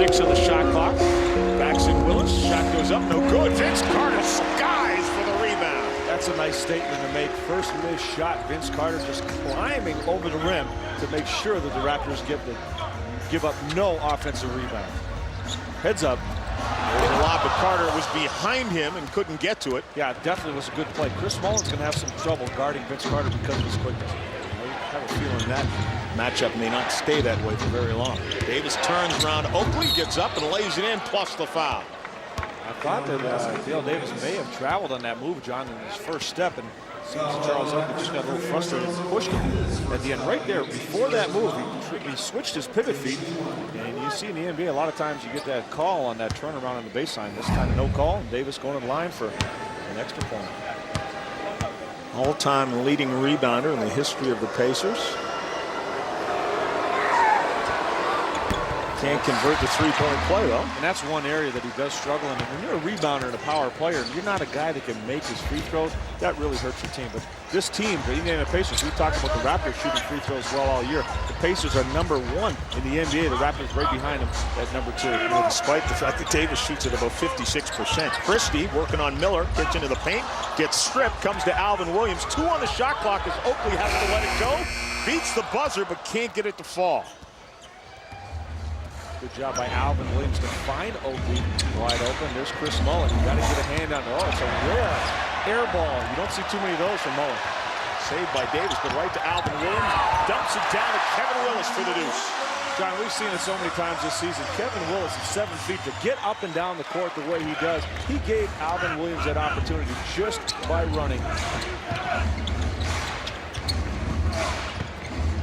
6 on the shot clock. Backs in Willis. Shot goes up. No good. Vince Carter skies for the rebound. That's a nice statement to make. First missed shot. Vince Carter just climbing over the rim to make sure that the Raptors give up no offensive rebound. Heads up. There's a lot, but Carter was behind him and couldn't get to it. Yeah, it definitely was a good play. Chris Mullin's going to have some trouble guarding Vince Carter because of his quickness. I have a feeling that matchup may not stay that way for very long. Davis turns around. Oakley gets up and lays it in, plus the foul. I thought that Dale Davis may have traveled on that move, John, in his first step, and Charles Oakley just got a little frustrated and pushed him at the end. Right there, before that move, he switched his pivot feet, and you see in the NBA a lot of times you get that call on that turnaround on the baseline. This time, no call, and Davis going in line for an extra point. All-time leading rebounder in the history of the Pacers. Can't convert the three-point play, though. And that's one area that he does struggle in. And when you're a rebounder and a power player, and you're not a guy that can make his free throws, that really hurts your team. But this team, the Indiana Pacers, we talked about the Raptors shooting free throws well all year. The Pacers are #1 in the NBA. The Raptors right behind them at #2. Well, despite the fact that Davis shoots at about 56%. Christie working on Miller, gets into the paint, gets stripped, comes to Alvin Williams. 2 on the shot clock as Oakley has to let it go. Beats the buzzer, but can't get it to fall. Good job by Alvin Williams to find Oakley wide open. There's Chris Mullin. You got to get a hand on it. Oh, it's a rare air ball. You don't see too many of those from Mullin. Saved by Davis, but right to Alvin Williams. Dumps it down to Kevin Willis for the deuce. John, we've seen it so many times this season. Kevin Willis at 7 feet to get up and down the court the way he does. He gave Alvin Williams that opportunity just by running.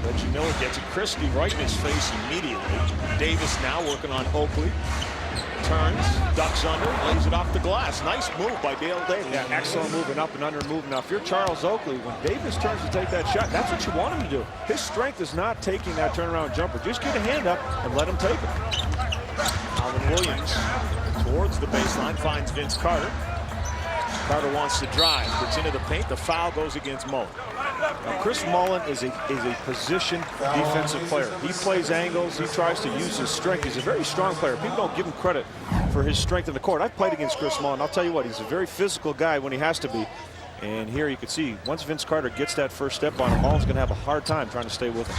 Reggie Miller gets it. Christie right in his face immediately. Davis now working on Oakley. Turns, ducks under, lays it off the glass. Nice move by Dale Davis. Yeah, excellent move and up and under move. Now, if you're Charles Oakley, when Davis turns to take that shot, that's what you want him to do. His strength is not taking that turnaround jumper. Just get a hand up and let him take it. Alvin Williams towards the baseline, finds Vince Carter. Carter wants to drive, gets into the paint. The foul goes against Mullin. Now, Chris Mullin is a position defensive player. He plays angles. He tries to use his strength. He's a very strong player. People don't give him credit for his strength in the court. I've played against Chris Mullin. I'll tell you what, he's a very physical guy when he has to be. And here you can see, once Vince Carter gets that first step on him, Mullin's going to have a hard time trying to stay with him.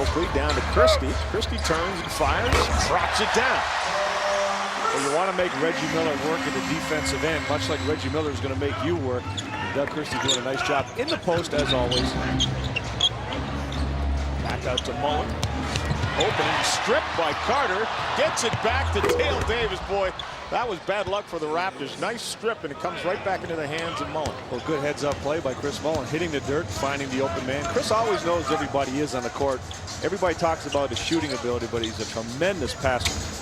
Oakley down to Christie. Christie turns and fires, drops it down. Well, you want to make Reggie Miller work at the defensive end, much like Reggie Miller is going to make you work. Doug Christie doing a nice job in the post, as always. Back out to Mullin. Opening, stripped by Carter. Gets it back to Dale Davis. Boy, that was bad luck for the Raptors. Nice strip, and it comes right back into the hands of Mullin. Well, good heads-up play by Chris Mullin, hitting the dirt, finding the open man. Chris always knows everybody is on the court. Everybody talks about his shooting ability, but he's a tremendous passer.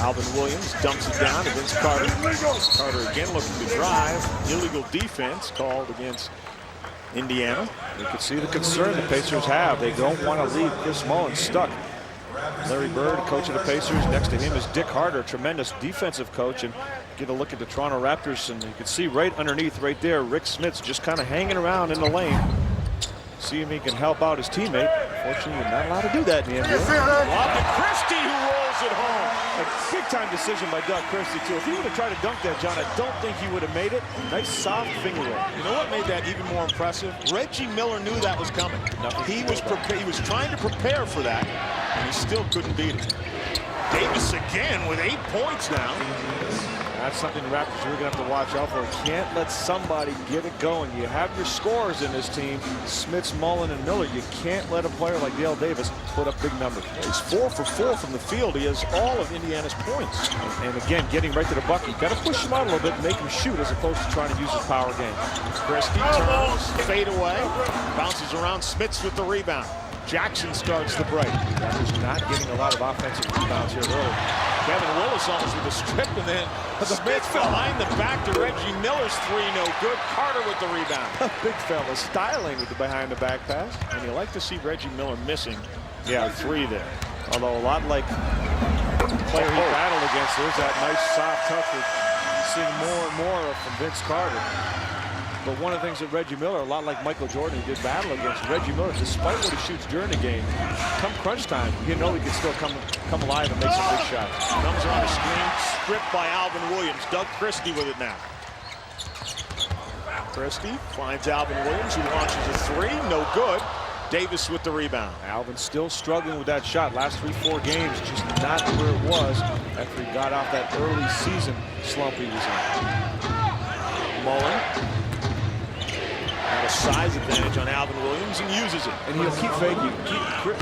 Alvin Williams dumps it down against Carter. Carter again looking to drive. Illegal defense called against Indiana. You can see the concern the Pacers have. They don't want to leave Chris Mullin stuck. Larry Bird, coach of the Pacers. Next to him is Dick Harder, tremendous defensive coach. And get a look at the Toronto Raptors, and you can see right underneath, right there, Rick Smits just kind of hanging around in the lane. See if he can help out his teammate. Fortunately, you're not allowed to do that in the NBA. Lob to Christie, who rolls it home. A big-time decision by Doug Christie, too. If he would have tried to dunk that, John, I don't think he would have made it. Nice, soft finger roll. You know what made that even more impressive? Reggie Miller knew that was coming. He was trying to prepare for that, and he still couldn't beat it. Davis again with 8 points now. That's something the Raptors are going to have to watch out for. Can't let somebody get it going. You have your scorers in this team, Smits, Mullin, and Miller. You can't let a player like Dale Davis put up big numbers. He's 4 for 4 from the field. He has all of Indiana's points. And again, getting right to the bucket. Got to push him out a little bit and make him shoot as opposed to trying to use his power game. Christie turns, fade away, bounces around, Smits with the rebound. Jackson starts the break. Raptors not getting a lot of offensive rebounds here early. Kevin Willis almost with a strip, and then Smits behind the back to Reggie Miller's three, no good. Carter with the rebound. Big fella styling with the behind the back pass. And you like to see Reggie Miller missing three there. Although a lot like the player he battled against, there's that nice soft touch we're seeing more and more of from Vince Carter. But one of the things that Reggie Miller, a lot like Michael Jordan, who did battle against, Reggie Miller, despite what he shoots during the game, come crunch time, you know he can still come alive and make some big shots. Numbers are on the screen, stripped by Alvin Williams. Doug Christie with it now. Christie finds Alvin Williams, who launches a three, no good. Davis with the rebound. Alvin still struggling with that shot. Last 3-4 games, just not where it was after he got off that early season slump he was in. Mullen had a size advantage on Alvin Williams and uses it. And he'll keep faking.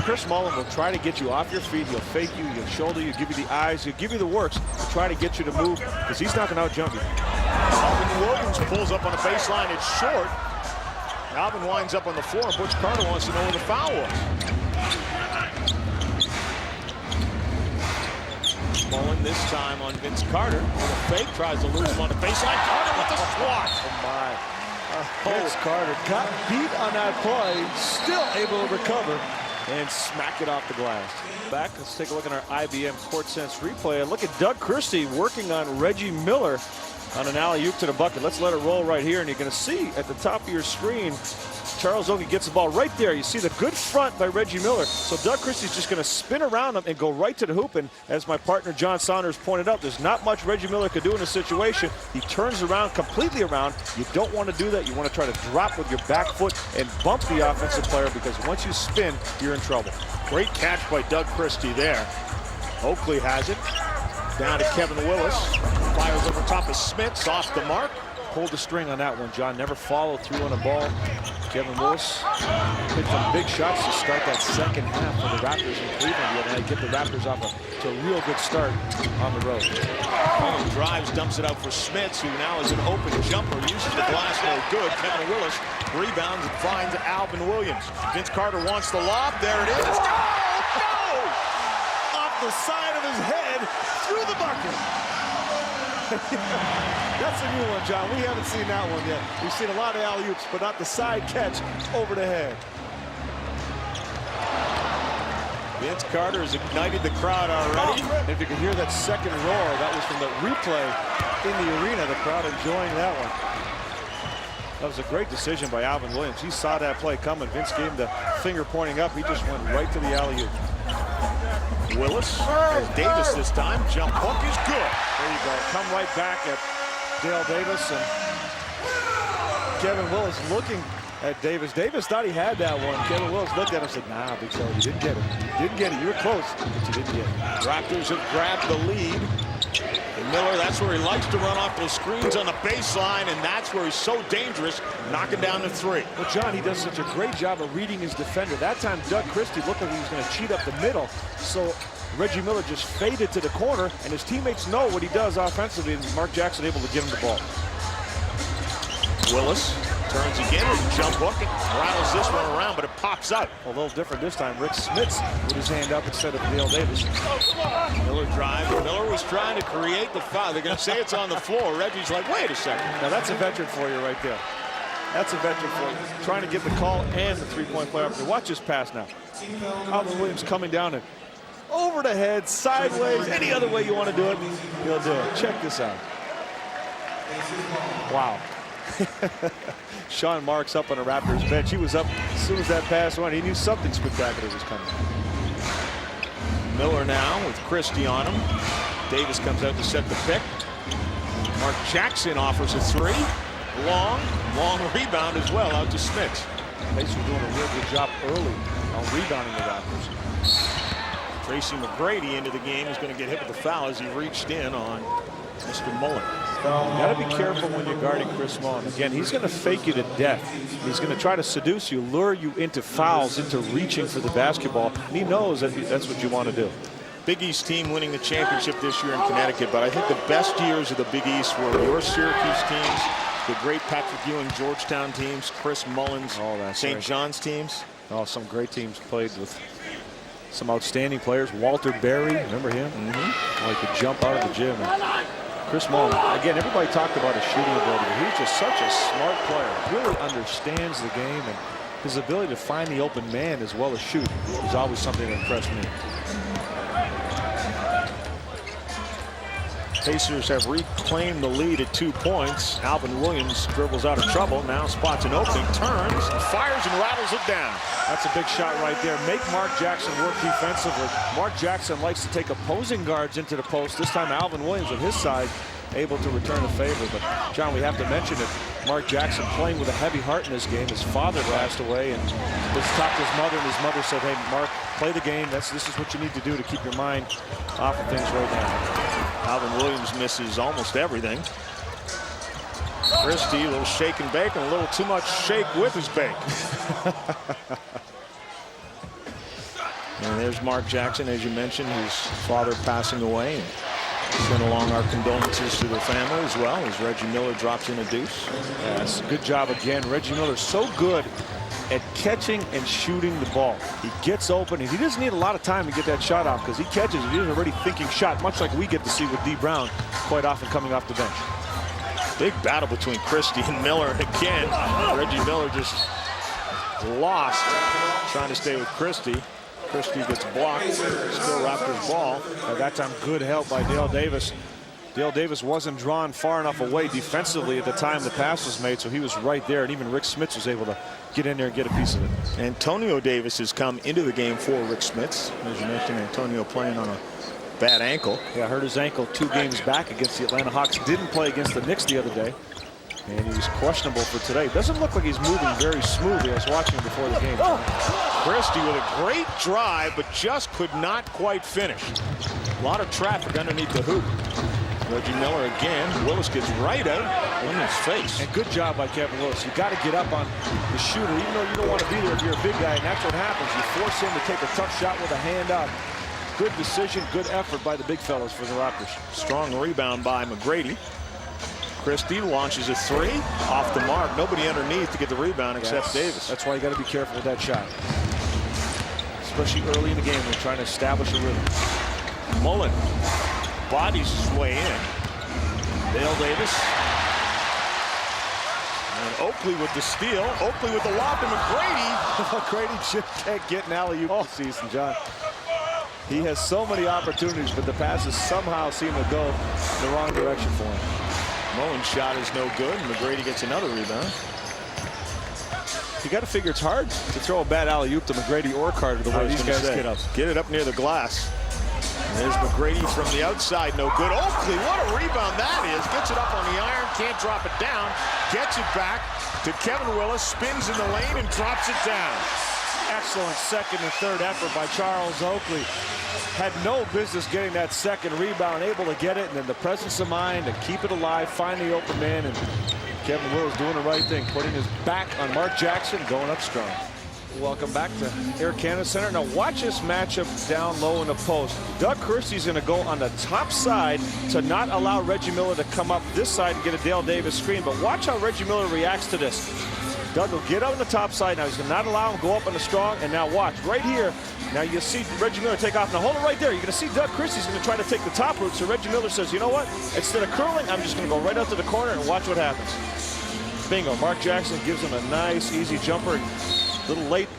Chris Mullen will try to get you off your feet. He'll fake you, he'll shoulder you, give you the eyes, he'll give you the works to try to get you to move because he's not going to out-jump you. Alvin Williams pulls up on the baseline. It's short. Alvin winds up on the floor, and Butch Carter wants to know where the foul was. Mullen this time on Vince Carter with a fake, tries to lose him on the baseline. Carter with the swat. Oh my. Vince Carter got beat on that play, still able to recover and smack it off the glass. Back, let's take a look at our IBM CourtSense replay. And look at Doug Christie working on Reggie Miller on an alley-oop to the bucket. Let's let it roll right here, and you're going to see at the top of your screen, Charles Oakie gets the ball right there. You see the good front by Reggie Miller. So Doug Christie's just going to spin around him and go right to the hoop. And as my partner John Saunders pointed out, there's not much Reggie Miller could do in this situation. He turns around, completely around. You don't want to do that. You want to try to drop with your back foot and bump the offensive player because once you spin, you're in trouble. Great catch by Doug Christie there. Oakley has it. Down to Kevin Willis. Fires over top of Smits, off the mark. Pulled the string on that one, John. Never followed through on a ball. Kevin Willis hit some big shots to start that second half for the Raptors in Cleveland. And get the Raptors off to a real good start on the road. Mullen drives, dumps it out for Smits, who now is an open jumper. Uses the glass, no good. Kevin Willis rebounds and finds Alvin Williams. Vince Carter wants the lob. There it is. No! Off the side of his head, through the bucket. That's a new one, John. We haven't seen that one yet. We've seen a lot of alley-oops, but not the side catch over the head. Vince Carter has ignited the crowd already. And if you can hear that second roar, that was from the replay in the arena. The crowd enjoying that one. That was a great decision by Alvin Williams. He saw that play coming. Vince gave him the finger pointing up. He just went right to the alley-oop. Willis has Davis this time. Jump hook is good. There you go. Come right back at Dale Davis. And Kevin Willis looking at Davis. Davis thought he had that one. Kevin Willis looked at him and said, nah, big fella, you didn't get it. You didn't get it. You were close, but you didn't get it. Raptors have grabbed the lead. And Miller, that's where he likes to run off those screens on the baseline, and that's where he's so dangerous, knocking down the three. Well, John, he does such a great job of reading his defender. That time, Doug Christie looked like he was going to cheat up the middle. So Reggie Miller just faded to the corner, and his teammates know what he does offensively, and Mark Jackson able to give him the ball. Willis turns again with a jump hook and rattles this one around, but it pops out. A little different this time. Rick Smits with his hand up instead of Dale Davis. Miller drives. Miller was trying to create the foul. They're going to say it's on the floor. Reggie's like, wait a second. Now that's a veteran for you right there. That's a veteran for you. Trying to get the call and the three-point play opportunity. Watch this pass now. Alvin Williams coming down and over the head, sideways, any other way you want to do it, he'll do it. Check this out. Wow. Sean Marks up on the Raptors bench. He was up as soon as that pass went. He knew something spectacular was coming. Miller now with Christie on him. Davis comes out to set the pick. Mark Jackson offers a three. Long rebound as well out to Smits. Pacers doing a real good job early on rebounding the Raptors. Tracy McGrady into the game is going to get hit with the foul as he reached in on Mr. Mullen. You got to be careful when you're guarding Chris Mullen. Again, he's going to fake you to death. He's going to try to seduce you, lure you into fouls, into reaching for the basketball. And he knows that that's what you want to do. Big East team winning the championship this year in Connecticut, but I think the best years of the Big East were your Syracuse teams, the great Patrick Ewing Georgetown teams, Chris Mullen's St. John's teams. Oh, some great teams played with some outstanding players. Walter Berry, remember him? He could jump out of the gym. And Chris Mullen, again, everybody talked about his shooting ability, but he's just such a smart player. Really understands the game, and his ability to find the open man as well as shoot is always something that impressed me. Pacers have reclaimed the lead at 2 points. Alvin Williams dribbles out of trouble. Now spots an opening, turns, and fires and rattles it down. That's a big shot right there. Make Mark Jackson work defensively. Mark Jackson likes to take opposing guards into the post. This time Alvin Williams on his side able to return the favor. But John, we have to mention it. Mark Jackson playing with a heavy heart in this game. His father passed away and was talked to his mother, and his mother said, hey, Mark, play the game. This is what you need to do to keep your mind off of things right now. Alvin Williams misses almost everything. Christie, a little shake and bake, and a little too much shake with his bake. And there's Mark Jackson, as you mentioned, his father passing away. And send along our condolences to the family as well as Reggie Miller drops in a deuce. Yes, good job again. Reggie Miller so good at catching and shooting the ball. He gets open, and he doesn't need a lot of time to get that shot off because he catches it. He's already thinking shot, much like we get to see with D. Brown quite often coming off the bench. Big battle between Christie and Miller again. Reggie Miller just lost trying to stay with Christie. Christie gets blocked, still Raptors ball. At that time, good help by Dale Davis. Dale Davis wasn't drawn far enough away defensively at the time the pass was made, so he was right there, and even Rick Smits was able to get in there and get a piece of it. Antonio Davis has come into the game for Rick Smits. As you mentioned, Antonio playing on a bad ankle. Yeah, hurt his ankle 2 games back against the Atlanta Hawks. Didn't play against the Knicks the other day, and he was questionable for today. Doesn't look like he's moving very smoothly. I was watching him before the game. Christie with a great drive, but just could not quite finish. A lot of traffic underneath the hoop. Reggie Miller again. Willis gets right out in his face. And good job by Kevin Willis. You got to get up on the shooter, even though you don't want to be there if you're a big guy, and that's what happens. You force him to take a tough shot with a hand up. Good decision, good effort by the big fellas for the Raptors. Strong rebound by McGrady. Christie launches a 3 off the mark. Nobody underneath to get the rebound except Davis. That's why you got to be careful with that shot, especially early in the game when you're trying to establish a rhythm. Mullen bodies his way in. Dale Davis. And Oakley with the steal. Oakley with the lob to McGrady. McGrady just can't get an alley-oop all season, John. He has so many opportunities, but the passes somehow seem to go in the wrong direction for him. Mullen's shot is no good. McGrady gets another rebound. You got to figure it's hard to throw a bad alley-oop to McGrady or Carter the way these guys get up. Get it up near the glass. And there's McGrady from the outside, no good. Oakley, what a rebound that is. Gets it up on the iron, can't drop it down. Gets it back to Kevin Willis, spins in the lane and drops it down. Excellent second and third effort by Charles Oakley. Had no business getting that second rebound, able to get it, and then the presence of mind to keep it alive, find the open man, and Kevin Willis doing the right thing, putting his back on Mark Jackson, going up strong. Welcome back to Air Canada Center. Now watch this matchup down low in the post. Doug Christie's going to go on the top side to not allow Reggie Miller to come up this side and get a Dale Davis screen, but watch how Reggie Miller reacts to this. Doug will get on the top side. Now he's going to not allow him to go up on the strong. And now watch right here. Now you see Reggie Miller take off. Now hold it right there. You're going to see Doug Christie's going to try to take the top route. So Reggie Miller says, you know what? Instead of curling, I'm just going to go right out to the corner and watch what happens. Bingo. Mark Jackson gives him a nice, easy jumper. A little late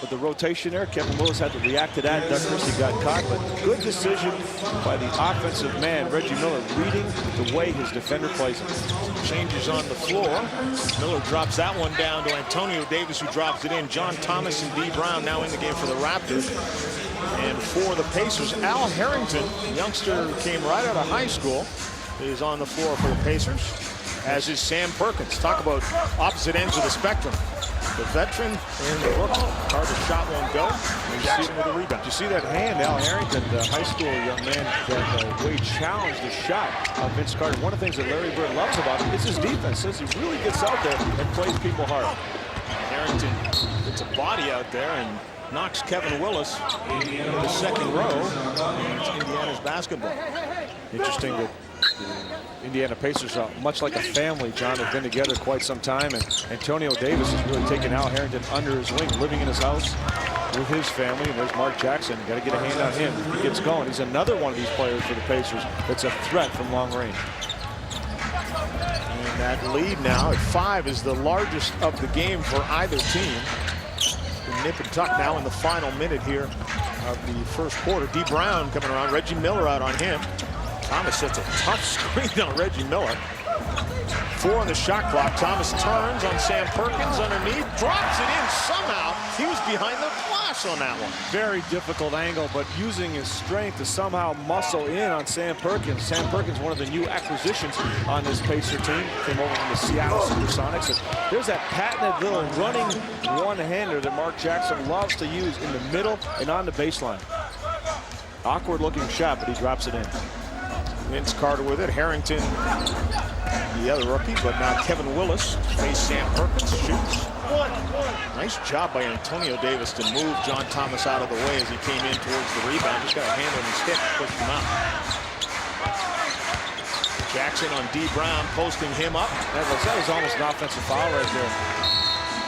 with the rotation there. Kevin Willis had to react to that. Doug Christie got caught, but good decision by the offensive man, Reggie Miller, reading the way his defender plays him. Changes on the floor. Miller drops that one down to Antonio Davis, who drops it in. John Thomas and D. Brown now in the game for the Raptors. And for the Pacers, Al Harrington, the youngster who came right out of high school, is on the floor for the Pacers, as is Sam Perkins. Talk about opposite ends of the spectrum. The veteran and the rookie. Carter's shot won't go. And Jackson with a rebound. Did you see that hand, Al Harrington, the high school young man, that way challenged the shot of Vince Carter. One of the things that Larry Bird loves about him is his defense. Says he really gets out there and plays people hard. Harrington gets a body out there and knocks Kevin Willis into the second row. And it's Indiana's basketball. Interesting that the Indiana Pacers are much like a family, John. They've been together quite some time, and Antonio Davis has really taken Al Harrington under his wing, living in his house with his family. And there's Mark Jackson. Got to get a hand on him. He gets going. He's another one of these players for the Pacers that's a threat from long range. And that lead now at 5 is the largest of the game for either team. Nip and tuck now in the final minute here of the first quarter. D. Brown coming around. Reggie Miller out on him. Thomas sets a tough screen on Reggie Miller. 4 on the shot clock. Thomas turns on Sam Perkins underneath, drops it in somehow. He was behind the glass on that one. Very difficult angle, but using his strength to somehow muscle in on Sam Perkins. Sam Perkins, one of the new acquisitions on this Pacer team, came over from the Seattle Supersonics. And there's that patented little running one-hander that Mark Jackson loves to use in the middle and on the baseline. Awkward looking shot, but he drops it in. Vince Carter with it. Harrington, the other rookie, but now Kevin Willis face Sam Perkins, shoots. Nice job by Antonio Davis to move John Thomas out of the way as he came in towards the rebound. Just got a hand on his hip, pushed him out. Jackson on D. Brown, posting him up. That was almost an offensive foul right there.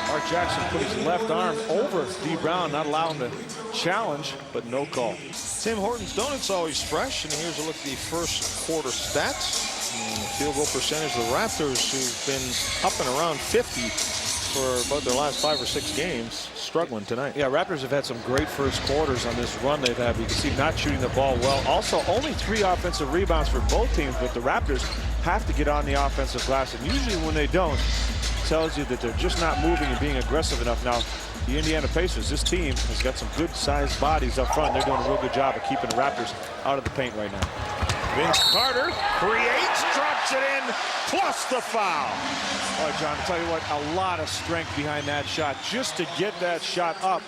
Mark Jackson put his left arm over D. Brown, not allowing him to challenge, but no call. Tim Hortons Donuts always fresh, and here's a look at the first quarter stats. And the field goal percentage of the Raptors, who've been up and around 50 for about their last 5 or 6 games, struggling tonight. Yeah, Raptors have had some great first quarters on this run they've had. You can see not shooting the ball well. Also, only 3 offensive rebounds for both teams, but the Raptors have to get on the offensive glass, and usually when they don't, it tells you that they're just not moving and being aggressive enough. Now, the Indiana Pacers, this team has got some good-sized bodies up front. They're doing a real good job of keeping the Raptors out of the paint right now. Vince Carter creates, drops it in, plus the foul. Oh, John, I'll tell you what, a lot of strength behind that shot. Just to get that shot up,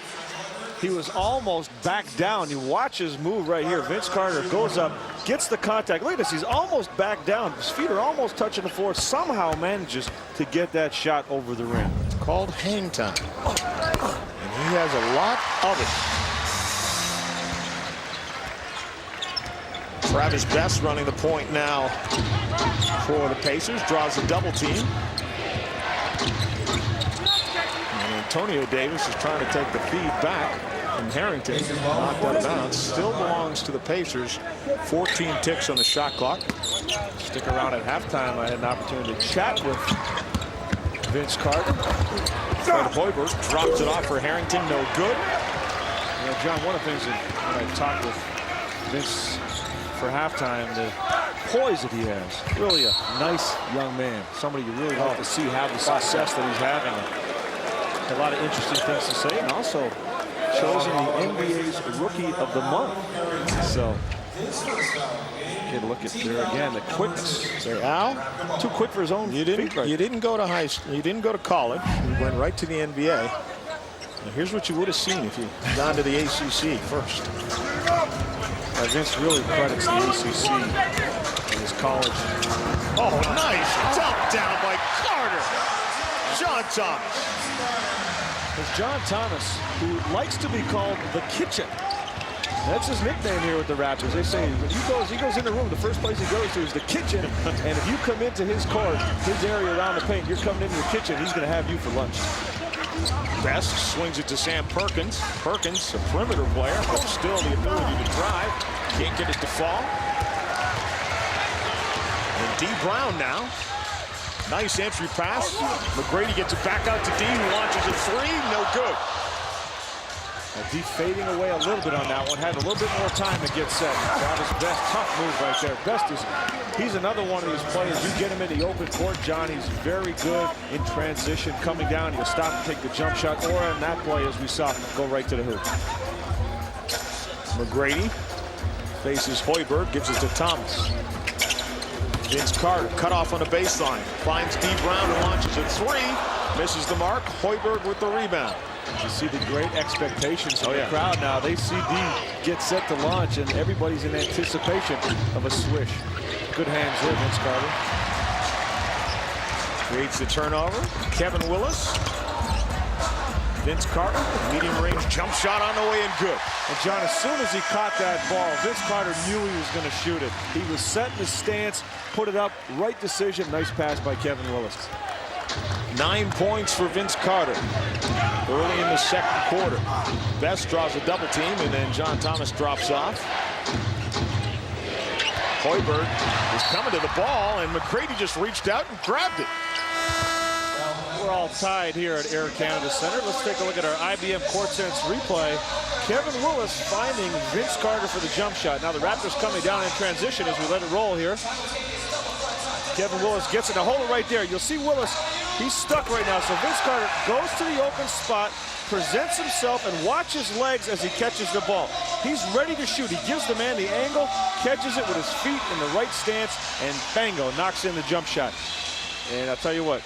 he was almost back down. You watch his move right here. Vince Carter goes up, gets the contact. Look at this, he's almost back down. His feet are almost touching the floor. Somehow manages to get that shot over the rim. It's called hang time. And he has a lot of it. Travis Best running the point now for the Pacers. Draws a double team. And Antonio Davis is trying to take the feed back. And Harrington knocked out of bounds. Still belongs to the Pacers. 14 ticks on the shot clock. Stick around at halftime. I had an opportunity to chat with Vince Carter. Fred Hoiberg drops it off for Harrington. No good. You know, John, one of the things that when I talked with Vince for halftime, the poise that he has. Really a nice young man. Somebody you really love to see have the success that he's having. A lot of interesting things to say, and also chosen the NBA's Rookie of the Month. So, get a look at there again, the quickness. Say, Al, too quick for his own you didn't go to high school. You didn't go to college. You went right to the NBA. Now here's what you would have seen if you'd gone to the ACC first. Vince really credits the ACC in his college. Oh, nice dump down by Carter. John Thomas. It's John Thomas, who likes to be called the Kitchen. That's his nickname here with the Raptors. They say when he goes in the room, the first place he goes to is the kitchen. And if you come into his court, his area around the paint, you're coming into the kitchen, he's going to have you for lunch. Best swings it to Sam Perkins. Perkins, a perimeter player, but still the ability to drive. Can't get it to fall. And D. Brown now. Nice entry pass. McGrady gets it back out to D, who launches a 3. No good. D fading away a little bit on that one. Had a little bit more time to get set. Travis Best, tough move right there. Best he's another one of these players. You get him in the open court, John, he's very good in transition. Coming down, he'll stop and take the jump shot. Or in that play, as we saw, go right to the hoop. McGrady faces Hoiberg, gives it to Thomas. Vince Carter cut off on the baseline. Finds D. Brown, who launches a 3. Misses the mark. Hoiberg with the rebound. You see the great expectations from the crowd now. They see D get set to launch, and everybody's in anticipation of a swish. Good hands there, Vince Carter. Creates the turnover. Kevin Willis. Vince Carter, medium range jump shot on the way and good. And John, as soon as he caught that ball, Vince Carter knew he was going to shoot it. He was set in his stance, put it up, right decision. Nice pass by Kevin Willis. 9 points for Vince Carter early in the second quarter. Best draws a double team, and then John Thomas drops off. Hoiberg is coming to the ball, and McGrady just reached out and grabbed it. we're all tied here at Air Canada Center. Let's take a look at our IBM CourtSense replay. Kevin Willis finding Vince Carter for the jump shot. Now the Raptors coming down in transition as we let it roll here. Kevin Willis gets it. Now hold it right there. You'll see Willis, he's stuck right now. So Vince Carter goes to the open spot, presents himself, and watch his legs as he catches the ball. He's ready to shoot. He gives the man the angle, catches it with his feet in the right stance, and bango, knocks in the jump shot. And I'll tell you what,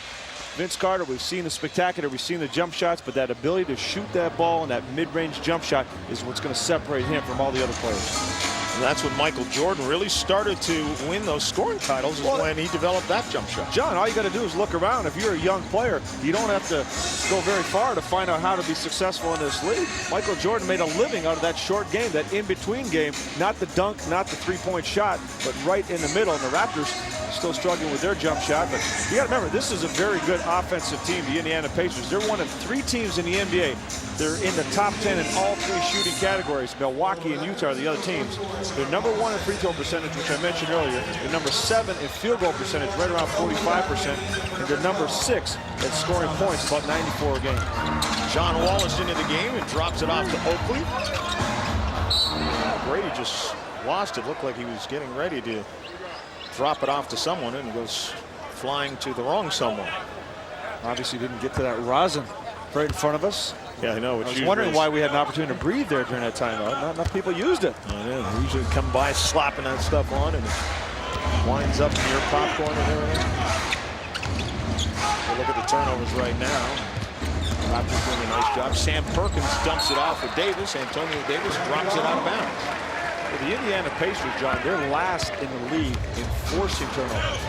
Vince Carter, we've seen the spectacular, we've seen the jump shots, but that ability to shoot that ball and that mid-range jump shot is what's going to separate him from all the other players. And that's when Michael Jordan really started to win those scoring titles, is when he developed that jump shot. John, all you got to do is look around. If you're a young player, you don't have to go very far to find out how to be successful in this league. Michael Jordan made a living out of that short game, that in-between game, not the dunk, not the three-point shot, but right in the middle. And the Raptors still struggling with their jump shot. But you got to remember, this is a very good offensive team, the Indiana Pacers. They're one of 3 teams in the NBA. They're in the top 10 in all 3 shooting categories. Milwaukee and Utah are the other teams. They're number 1 in free throw percentage, which I mentioned earlier. They're number 7 in field goal percentage, right around 45%. And they're number 6 at scoring points, about 94 a game. John Wallace into the game and drops it off to Oakley. Brady just lost it. Looked like he was getting ready to drop it off to someone, and goes flying to the wrong someone. Obviously didn't get to that rosin right in front of us. Yeah, I know. I was wondering why we had an opportunity to breathe there during that timeout. Not enough people used it. I know. They usually come by slapping that stuff on, and it winds up in your popcorn and everything. Well, look at the turnovers right now. Raptors doing a nice job. Sam Perkins dumps it off for Davis. Antonio Davis drops it out of bounds. Well, the Indiana Pacers, John, they're last in the league in forcing turnovers.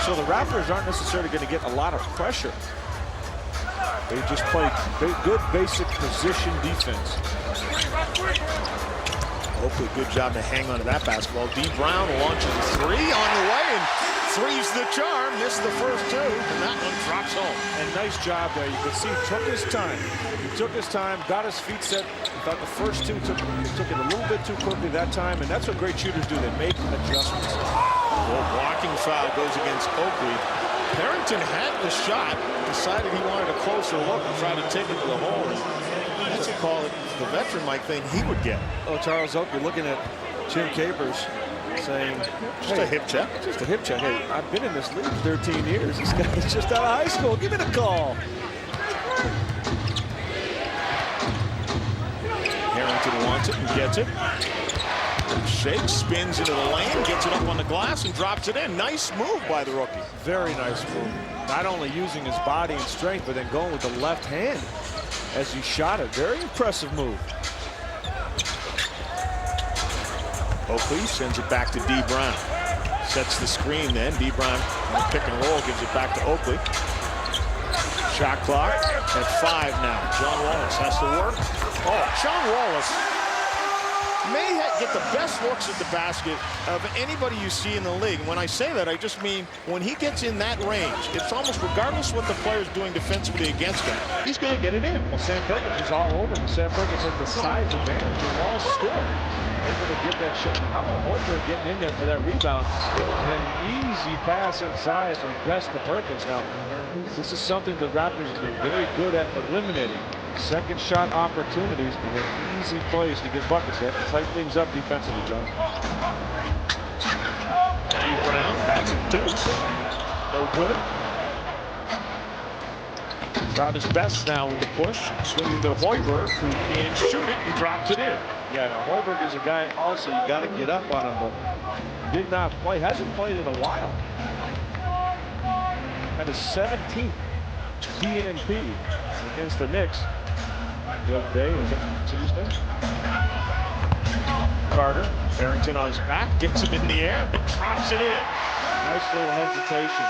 So the Raptors aren't necessarily going to get a lot of pressure. They just play good basic position defense. Hopefully, good job to hang on to that basketball. D. Brown launches a 3 on the way, and 3's the charm. Missed the first 2, and that one drops home. And nice job there. You can see he took his time. He took his time, got his feet set. I thought the first 2 took it a little bit too quickly that time, and that's what great shooters do. They make adjustments. Well, blocking foul goes against Oakley. Harrington had the shot, decided he wanted a closer look and tried to take it to the hole. That's a call that the veteran might think he would get. Oh, Charles Oakley looking at Jim Capers saying, just a hip check. Just a hip check. Hey, I've been in this league 13 years. This guy's just out of high school. Give me the call. Harrington wants it and gets it. Shakes, spins into the lane, gets it up on the glass and drops it in. Nice move by the rookie. Very nice move. Not only using his body and strength, but then going with the left hand as he shot it. Very impressive move. Oakley sends it back to D. Brown. Sets the screen then. D. Brown on the pick and roll gives it back to Oakley. Shot clock at 5 now. John Wallace has to work. Oh, John Wallace may get the best looks at the basket of anybody you see in the league. When I say that, I just mean when he gets in that range, it's almost regardless what the player's doing defensively against him, he's going to get it in. Well, Sam Perkins is all over him. Sam Perkins has the size advantage. The Wallace scored. Able to get that shot. How about Hoiberg getting in there for that rebound? An easy pass inside from Best to Perkins. Now, this is something the Raptors have been very good at eliminating. Second shot opportunities and an easy place to get buckets at. Tighten things up defensively, John. Steve Brown backs it 2. No good. Found his best now with the push. Swinging to Hoiberg, who can't shoot it and drops it in. Yeah, now Hoiberg is a guy also you got to get up on him, but did not play. Hasn't played in a while. Had his 17th DNP against the Knicks the other day. Was it Tuesday? Carter, Harrington on his back, gets him in the air, and drops it in. Nice little hesitation.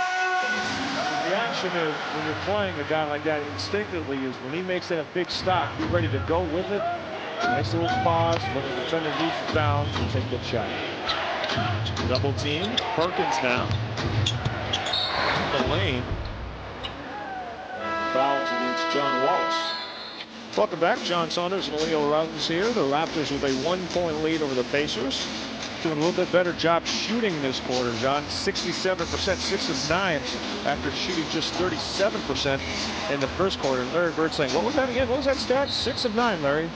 The reaction is when you're playing a guy like that instinctively is when he makes that big stop, you're ready to go with it. Nice little pause, but the defender reaches down and take that shot. Double team, Perkins now. The lane. Fouls against John Wallace. Welcome back, John Saunders and Leo Rounds here. The Raptors with a 1-point lead over the Pacers. doing a little bit better job shooting this quarter, John. 67%, 6 of 9 after shooting just 37% in the first quarter. Larry Bird saying, what was that again? What was that stat? 6 of 9, Larry.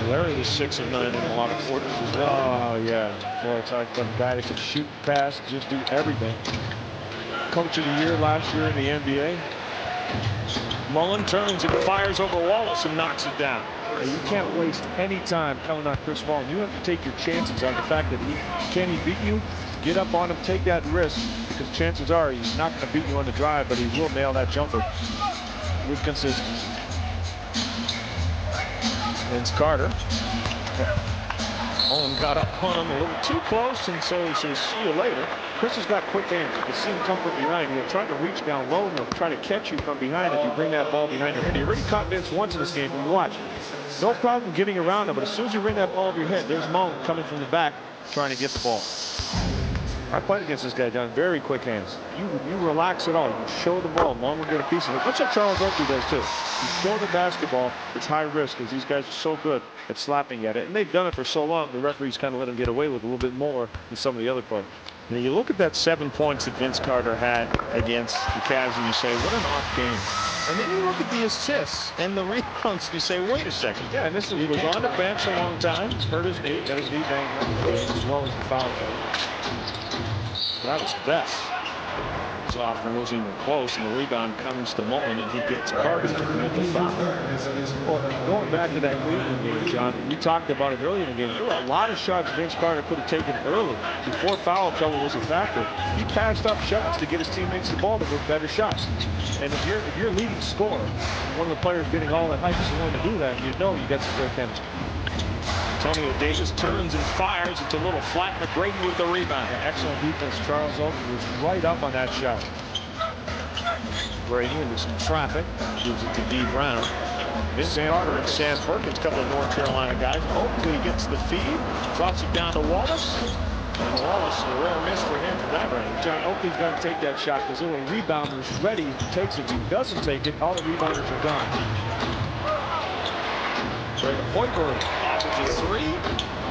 Larry was 6 of 9 in a lot of quarters as well. Oh, yeah. Boy, talking about a guy that can shoot, pass, just do everything. Coach of the year last year in the NBA. Mullen turns and fires over Wallace and knocks it down. You can't waste any time coming on Chris Mullin. You have to take your chances on the fact that can he beat you? Get up on him, take that risk, because chances are he's not going to beat you on the drive, but he will nail that jumper with consistency. Vince Carter. Mullen got up on him a little too close, and so he says, see you later. Chris has got quick hands. You can see him come from behind. He'll try to reach down low, and he'll try to catch you from behind if you bring that ball behind your head. He already caught Vince once in this game, and watch. No problem getting around him, but as soon as you bring that ball over your head, there's Mullen coming from the back trying to get the ball. I played against this guy, John. Very quick hands. You relax it all. You show the ball. Mullen will get a piece of it. That's what Charles Oakley does, too. You show the basketball. It's high risk because these guys are so good at slapping at it. And they've done it for so long, the referees kind of let them get away with a little bit more than some of the other players. Now you look at that 7 points that Vince Carter had against the Cavs, and you say, what an off game. And then you look at the assists and the rebounds, and you say, wait a second. Yeah, and this was on the bench a long time. Hurt his knee, got his knee banged up, as well as the foul. That was best. Zoffman wasn't even close, and the rebound comes to Mullen, and he gets Carter to commit the foul. Well, going back to that Cleveland game, John, we talked about it earlier in the game. There were a lot of shots Vince Carter could have taken early before foul trouble was a factor. He passed up shots to get his teammates the ball to make better shots. And if you're leading scorer, one of the players getting all that hype is the one to do that, you know you got some great chemistry. Antonio Davis turns and fires. It's a little flat. McGrady with the rebound. Excellent defense. Charles Oakley was right up on that shot. Brady into some traffic. Gives it to D. Brown. Vince Carter and Sam Perkins, a couple of North Carolina guys. Oakley gets the feed. Drops it down to Wallace. And Wallace, a rare miss for him from that range. John, Oakley's got to take that shot because there were rebounders ready. He takes it. If he doesn't take it, all the rebounders are gone. Hoiberg offers a three.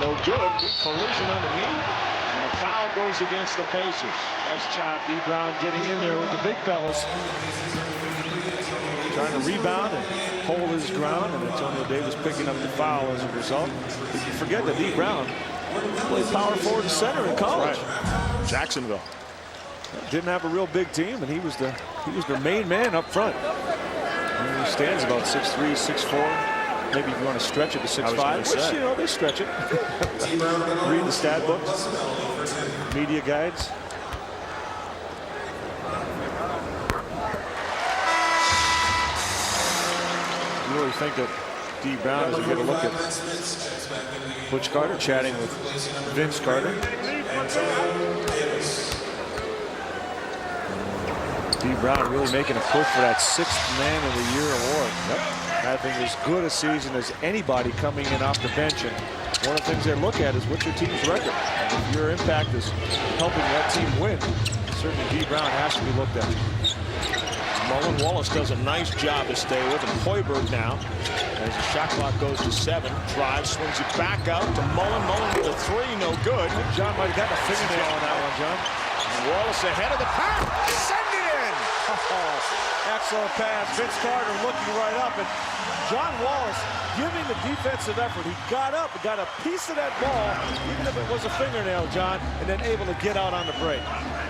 No good. Collision underneath. And a foul goes against the Pacers. Nice job, D. Brown getting in there with the big fellas. Trying to rebound and hold his ground, and Antonio Davis picking up the foul as a result. If you forget that D. Brown played power forward and center in college. Right. Jacksonville. Didn't have a real big team, and he was their main man up front. And he stands about 6'3", 6'4". Maybe if you want to stretch it to 6'5", which, you know, they stretch it. Read the stat books, media guides. You really think that D. Brown, as we get a look at Butch Carter chatting with Vince Carter. D. Brown really making a push for that 6th Man of the Year award. Yep. Having as good a season as anybody coming in off the bench. And one of the things they look at is what's your team's record. And if your impact is helping that team win, certainly D. Brown has to be looked at. Mullen Wallace does a nice job to stay with him. Hoiberg now, as the shot clock goes to 7. Drives, swings it back out to Mullen. Mullen with a three, no good. John might have got a fingernail on that one, John. Wallace ahead of the pack. Send it in. Oh, excellent pass. Vince Carter looking right up, and John Wallace giving the defensive effort. He got up and got a piece of that ball, even if it was a fingernail, John, and then able to get out on the break.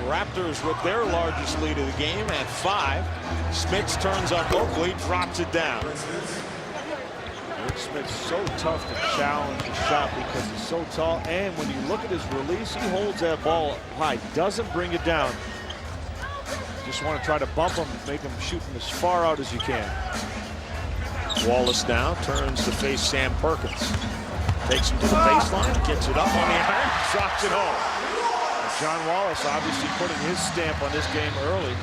Raptors with their largest lead of the game at 5. Smits turns on Oakley, drops it down. Rick Smith's so tough to challenge the shot because he's so tall, and when you look at his release, he holds that ball high, doesn't bring it down. Just want to try to bump him, make him shoot from as far out as you can. Wallace now turns to face Sam Perkins. Takes him to the baseline, gets it up on the iron, drops it home. John Wallace obviously putting his stamp on this game early.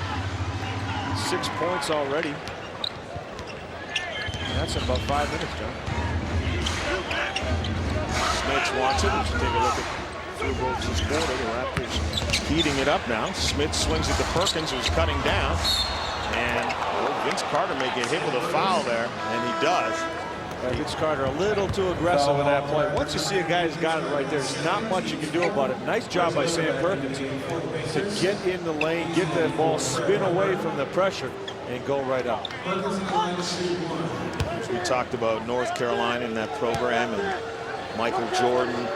6 points already. And that's in about 5 minutes, John. Smits wants it. Let's take a look at Fubo's quarter. The Raptors heating it up now. Smith swings it to Perkins, who's cutting down. And Vince Carter may get hit with a foul there, and he does. Vince Carter a little too aggressive in that play. Once you see a guy who's got it right there, there's not much you can do about it. Nice job by Sam Perkins to get in the lane, get that ball, spin away from the pressure, and go right up. As we talked about North Carolina in that program and Michael Jordan. And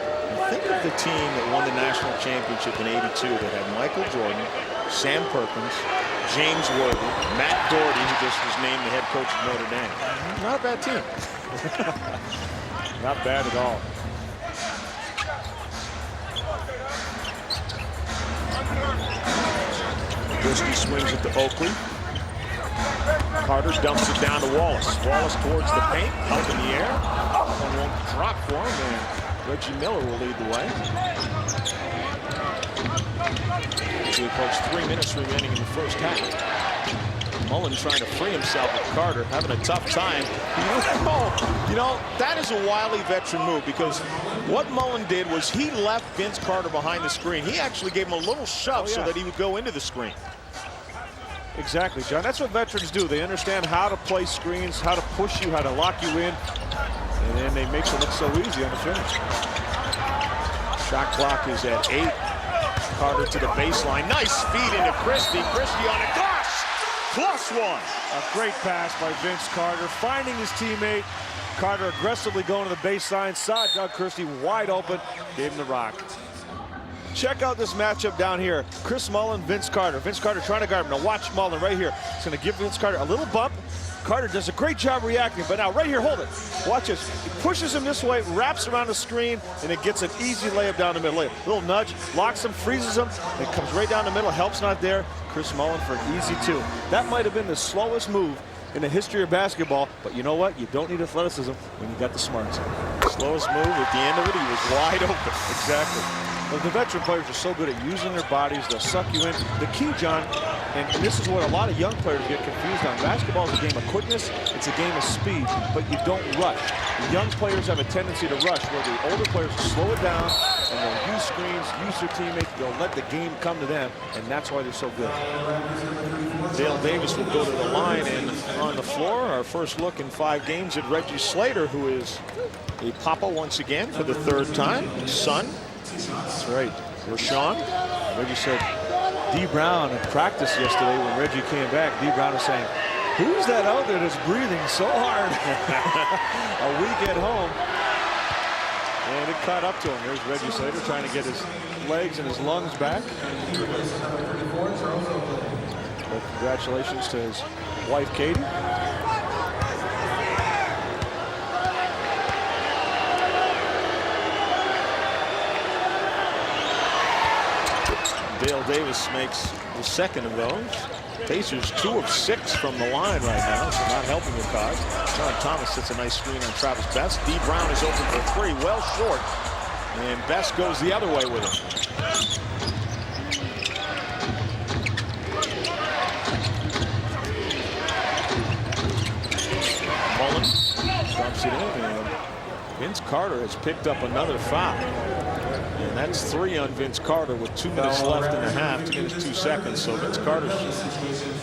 think of the team that won the national championship in '82 that had Michael Jordan, Sam Perkins, James Worthy, Matt Doherty, who just was named the head coach of Notre Dame. Not a bad team. Not bad at all. Christie swings it to Oakley. Carter dumps it down to Wallace. Wallace towards the paint, up in the air. One won't drop for him, and Reggie Miller will lead the way. We approach 3 minutes remaining in the first half. Mullen trying to free himself with Carter, having a tough time. You know, that is a wily veteran move, because what Mullen did was he left Vince Carter behind the screen. He actually gave him a little shove so that he would go into the screen. Exactly, John. That's what veterans do. They understand how to play screens, how to push you, how to lock you in, and then they make it look so easy on the finish. Shot clock is at 8. Carter to the baseline. Nice feed into Christie. Christie on a glass. +1. A great pass by Vince Carter, finding his teammate. Carter aggressively going to the baseline, saw Doug Christie wide open, gave him the rock. Check out this matchup down here. Chris Mullin, Vince Carter. Vince Carter trying to guard him. Now watch Mullin right here. He's going to give Vince Carter a little bump. Carter does a great job reacting, but now right here, hold it. Watch this. He pushes him this way, wraps around the screen, and it gets an easy layup down the middle. Little nudge, locks him, freezes him. It comes right down the middle. Help's not there. Chris Mullin for an easy 2. That might have been the slowest move in the history of basketball, but you know what? You don't need athleticism when you got the smarts. Slowest move, at the end of it, he was wide open. Exactly. But the veteran players are so good at using their bodies. They'll suck you in. The key, John, and this is what a lot of young players get confused on. Basketball is a game of quickness. It's a game of speed, but you don't rush. The young players have a tendency to rush, where the older players will slow it down, and they'll use screens, use their teammates. They'll let the game come to them, and that's why they're so good. Dale Davis will go to the line, and on the floor, our first look in 5 games at Reggie Slater, who is a papa once again for the 3rd time. His son. That's right. Rashawn. Reggie said, D. Brown at practice yesterday when Reggie came back. D. Brown was saying, who's that out there that's breathing so hard? A week at home. And it caught up to him. There's Reggie Slater trying to get his legs and his lungs back. Well, congratulations to his wife, Katie. Dale Davis makes the 2nd of those. Pacers 2 of 6 from the line right now, so not helping the cause. John Thomas sets a nice screen on Travis Best. D. Brown is open for 3, well short. And Best goes the other way with it. Mullen dumps it in, and Vince Carter has picked up another foul. And that's 3 on Vince Carter with 2 minutes left in the half to get his 2 seconds. So Vince Carter's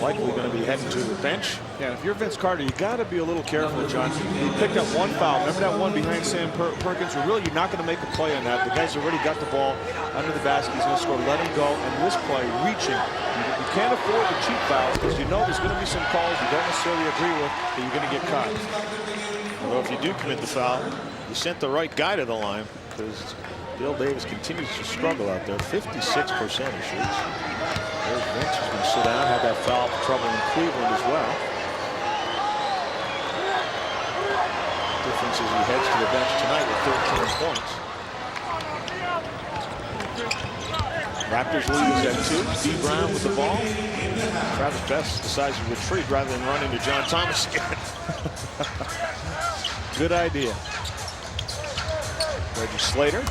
likely going to be heading to the bench. Yeah, if you're Vince Carter, you got to be a little careful, John. He picked up 1 foul. Remember that one behind Sam Perkins? Really, you're not going to make a play on that. The guy's already got the ball under the basket. He's going to score. Let him go. And this play, reaching. You can't afford the cheap fouls, because you know there's going to be some calls you don't necessarily agree with that you're going to get caught. Although if you do commit the foul, you sent the right guy to the line, because Dale Davis continues to struggle out there. 56% he shoots. There's Vince, who's going to sit down, had that foul trouble in Cleveland as well. Difference is he heads to the bench tonight with 13 points. Raptors lead is at 2. D. Brown with the ball. Travis Best decides to retreat rather than run into John Thomas again. Good idea. Reggie Slater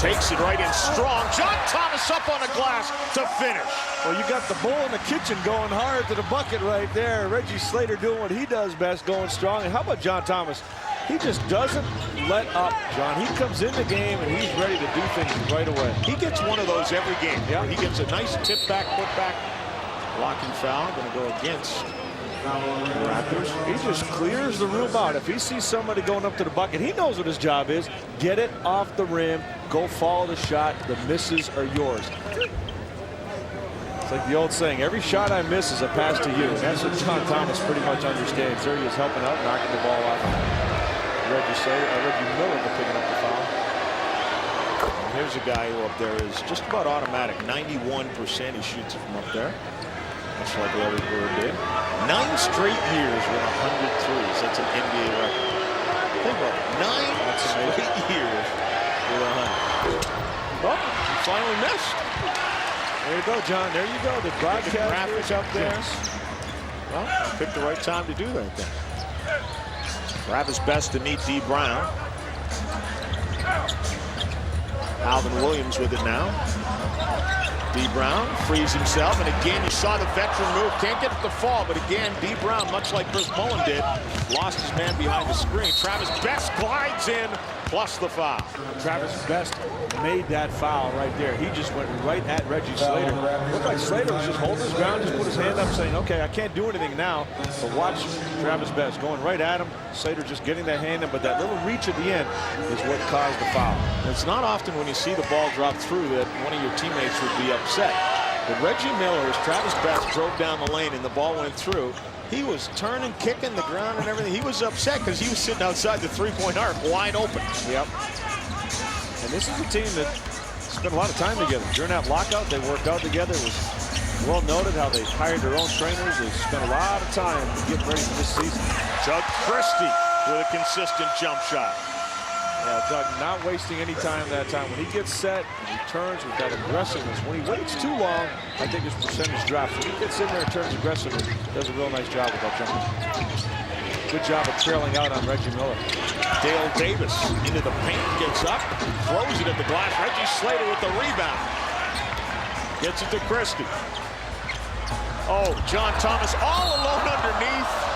takes it right in strong. John Thomas up on the glass to finish. Well, you got the bull in the kitchen going hard to the bucket right there. Reggie Slater doing what he does best, going strong. And how about John Thomas? He just doesn't let up, John. He comes in the game and he's ready to do things right away. He gets one of those every game. Yeah. He gets a nice tip back, put back, blocking foul. Going to go against The Raptors, he just clears the room out. If he sees somebody going up to the bucket, he knows what his job is. Get it off the rim, go follow the shot. The misses are yours. It's like the old saying, every shot I miss is a pass to you. And that's what John Thomas pretty much understands. There he is helping out, knocking the ball off. Reggie Miller picking up the foul. And here's a guy who up there is just about automatic. 91% he shoots it from up there. Much like Larry Bird did. 9 straight years with 100 threes. That's an NBA record. Think about it. 9 straight years with 100. Oh, he finally missed. There you go, John. There you go. The broadcast graphics up there. Well, I picked the right time to do that then. Travis Best to meet D. Brown. Alvin Williams with it now. D. Brown frees himself, and again you saw the veteran move. Can't get it to fall, but again D. Brown, much like Chris Mullin did, lost his man behind the screen. Travis Best glides in, plus the foul. Travis Best made that foul right there. He just went right at Reggie Slater. Looked like Slater was just holding his ground, just put his hand up saying, okay, I can't do anything now. But watch Travis Best going right at him. Slater just getting that hand in, but that little reach at the end is what caused the foul. It's not often when you see the ball drop through that one of your teammates would be upset. But Reggie Miller, as Travis Best drove down the lane and the ball went through, he was turning, kicking the ground and everything. He was upset because he was sitting outside the three-point arc wide open. Yep. And this is a team that spent a lot of time together. During that lockout, they worked out together. It was well noted how they hired their own trainers. They spent a lot of time getting ready for this season. Doug Christie with a consistent jump shot. Yeah, Doug not wasting any time that time. When he gets set and he turns with that aggressiveness, when he waits too long, I think his percentage drops. When he gets in there and turns aggressively, does a real nice job with that jumper. Good job of trailing out on Reggie Miller. Dale Davis into the paint, gets up, throws it at the glass. Reggie Slater with the rebound. Gets it to Christie. Oh, John Thomas all alone underneath.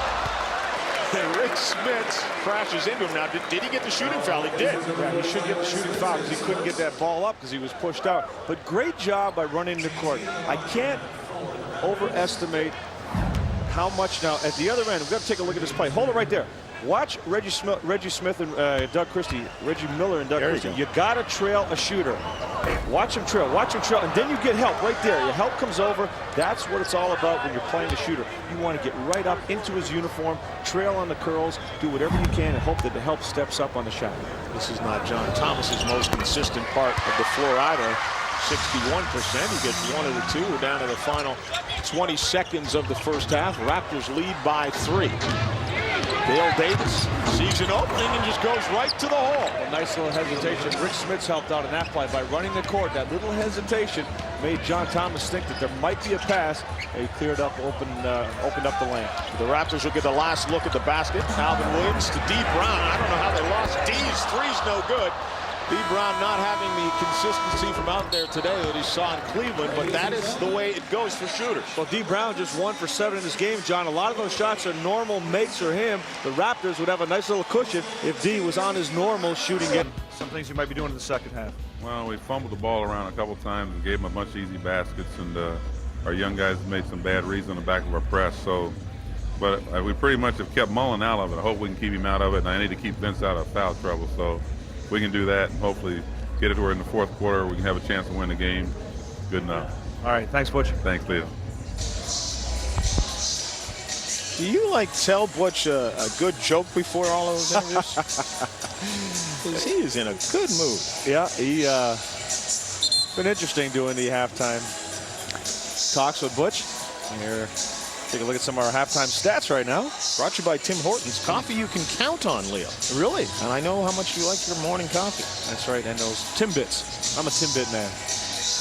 And Rick Smits crashes into him. Now, did he get the shooting foul? He did. Yeah, he should get the shooting foul because he couldn't get that ball up because he was pushed out. But great job by running the court. I can't overestimate how much now. At the other end, we've got to take a look at this play. Hold it right there. Watch Reggie Smith and Doug Christie. Reggie Miller and Doug Christie. You got to trail a shooter. Watch him trail, and then you get help right there. Your help comes over. That's what it's all about when you're playing a shooter. You want to get right up into his uniform, trail on the curls, do whatever you can and hope that the help steps up on the shot. This is not John Thomas's most consistent part of the floor either. 61%. He gets one of the two. We're down to the final 20 seconds of the first half. Raptors lead by 3. Dale Davis sees an opening and just goes right to the hole. A nice little hesitation. Rick Smits helped out in that play by running the court. That little hesitation made John Thomas think that there might be a pass. He cleared up, opened up the lane. The Raptors will get the last look at the basket. Alvin Williams to D. Brown. I don't know how they lost. D's three's no good. D. Brown not having the consistency from out there today that he saw in Cleveland, but that is the way it goes for shooters. Well, D. Brown just 1 for 7 in this game, John. A lot of those shots are normal makes for him. The Raptors would have a nice little cushion if D was on his normal shooting game. Some things he might be doing in the second half. Well, we fumbled the ball around a couple times and gave him a bunch of easy baskets, and our young guys made some bad reads on the back of our press. So, but we pretty much have kept Mullin out of it. I hope we can keep him out of it, and I need to keep Vince out of foul trouble. So we can do that and hopefully get it to where in the fourth quarter we can have a chance to win the game. Good enough. All right, thanks, Butch. Thanks, Leo. Do you tell Butch a good joke before all of those interviews? Because he is in a good mood. Yeah, he been interesting doing the halftime talks with Butch. Here, take a look at some of our halftime stats right now. Brought to you by Tim Hortons. Coffee you can count on, Leo. Really? And I know how much you like your morning coffee. That's right, and those Timbits. I'm a Timbit man.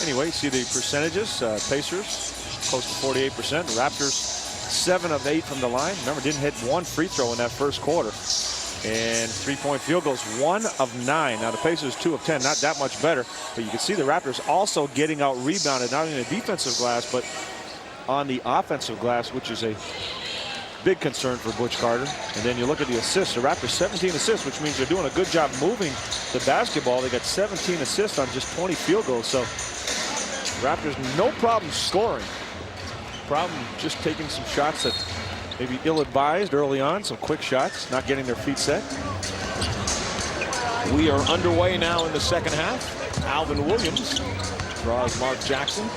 Anyway, see the percentages. Pacers close to 48%. Raptors 7 of 8 from the line. Remember, didn't hit 1 free throw in that first quarter. And 3-point field goals 1 of 9. Now the Pacers 2 of 10, not that much better. But you can see the Raptors also getting out rebounded, not only in the defensive glass, but on the offensive glass, which is a big concern for Butch Carter. And then you look at the assists. The Raptors 17 assists, which means they're doing a good job moving the basketball. They got 17 assists on just 20 field goals. So Raptors no problem scoring. Problem just taking some shots that maybe ill-advised early on, some quick shots, not getting their feet set. We are underway now in the second half. Alvin Williams draws Mark Jackson.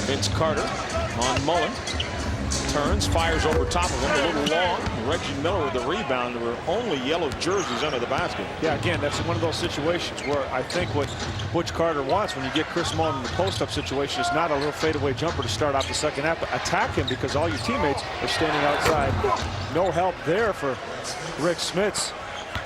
Vince Carter on Mullen. Turns, fires over top of him, a little long. Reggie Miller with the rebound. There were only yellow jerseys under the basket. Yeah, again, that's one of those situations where I think what Butch Carter wants when you get Chris Mullen in the post-up situation is not a little fadeaway jumper to start off the second half, but attack him because all your teammates are standing outside. No help there for Rick Smits.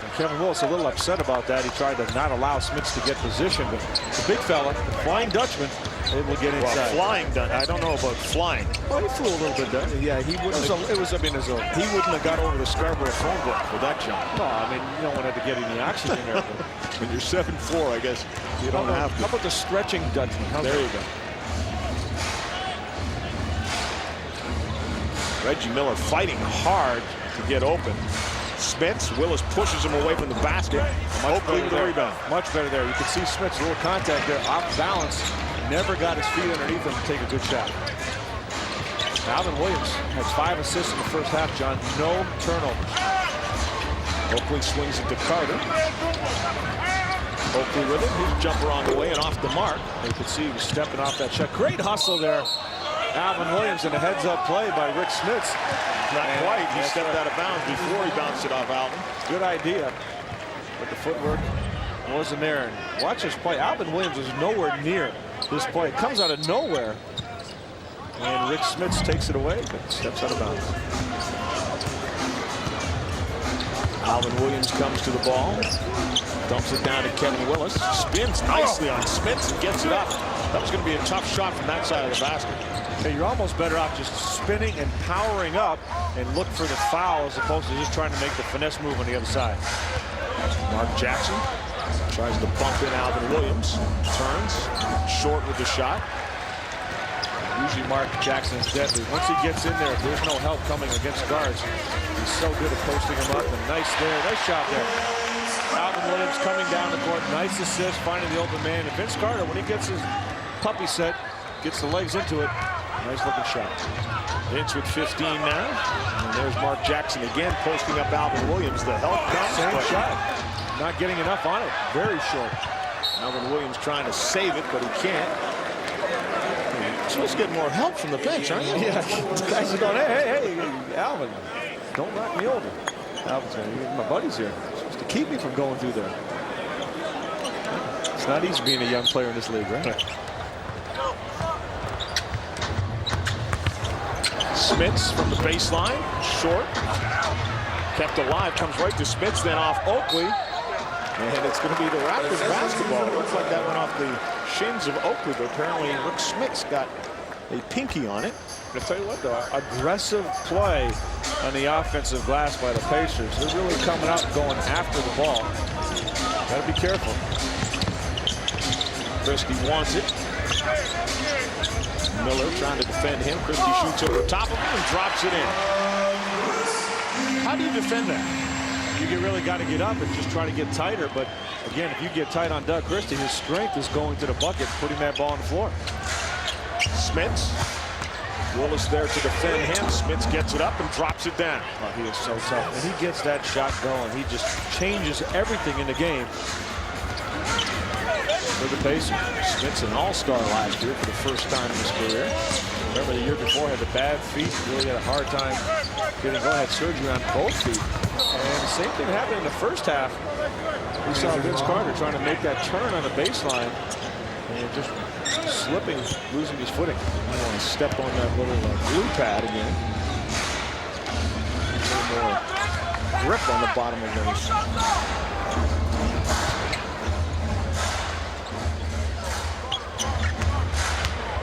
And Kevin Willis a little upset about that. He tried to not allow Smits to get position, but the big fella, the Flying Dutchman, able to get inside. Well, flying done. I don't know about flying. Well, he flew a little bit there. Yeah, he wouldn't. It was. I mean, he wouldn't have got over the Scarborough phone book for that jump. No, I mean, you don't want to get any oxygen there. When you're 7'4", I guess you don't have to. How about the stretching Dutchman? There you go. Reggie Miller fighting hard to get open. Smits, Willis pushes him away from the basket. Oakley with the rebound. Much better there. You can see Smits, a little contact there, off balance. Never got his feet underneath him to take a good shot. Alvin Williams has 5 assists in the first half, John. No turnovers. Oakley swings it to Carter. Oakley with it. His jumper on the way and off the mark. You can see he was stepping off that shot. Great hustle there. Alvin Williams and a heads-up play by Rick Smits. Not quite. He stepped out of bounds before he bounced it off Alvin. Good idea. But the footwork wasn't there. And watch this play. Alvin Williams was nowhere near this play. It comes out of nowhere. And Rick Smits takes it away, but steps out of bounds. Alvin Williams comes to the ball. Dumps it down to Kevin Willis. Spins nicely on Smits and gets it up. That was going to be a tough shot from that side of the basket. Okay, you're almost better off just spinning and powering up and look for the foul as opposed to just trying to make the finesse move on the other side. Mark Jackson tries to bump in Alvin Williams. Turns, short with the shot. Usually Mark Jackson is deadly. Once he gets in there, if there's no help coming against guards, he's so good at posting him up. And nice there, nice shot there. Alvin Williams coming down the court, nice assist, finding the open man. And Vince Carter, when he gets his puppy set, gets the legs into it, nice looking shot. Vince with 15 now. And there's Mark Jackson again posting up Alvin Williams. The help comes. Same shot. Not getting enough on it. Very short. Alvin Williams trying to save it, but he can't. You're supposed to get more help from the bench, aren't you? Yeah. Guys are going, hey, Alvin, don't knock me over. Alvin's going, my buddy's here. You're supposed to keep me from going through there. It's not easy being a young player in this league, right? Smits from the baseline, short. Kept alive, comes right to Smits, then off Oakley. And it's going to be the Raptors basketball. It looks like that went off the shins of Oakley, but apparently Rick Smits got a pinky on it. I'll tell you what, though, aggressive play on the offensive glass by the Pacers. They're really coming out and going after the ball. Got to be careful. Christie wants it. Miller trying to defend him. Christie shoots over top of him and drops it in. How do you defend that? You really got to get up and just try to get tighter. But again, if you get tight on Doug Christie, his strength is going to the bucket, putting that ball on the floor. Smits. Willis there to defend him. Smits gets it up and drops it down. Oh, he is so tough. When he gets that shot going, he just changes everything in the game for the Pacers. Smits an all-star last year for the first time in his career. Remember the year before, had the bad feet, really had a hard time getting going, had surgery on both feet. And the same thing happened in the first half. We saw Vince Carter trying to make that turn on the baseline and just slipping, losing his footing. I want to step on that little blue pad again. A little more grip on the bottom of those.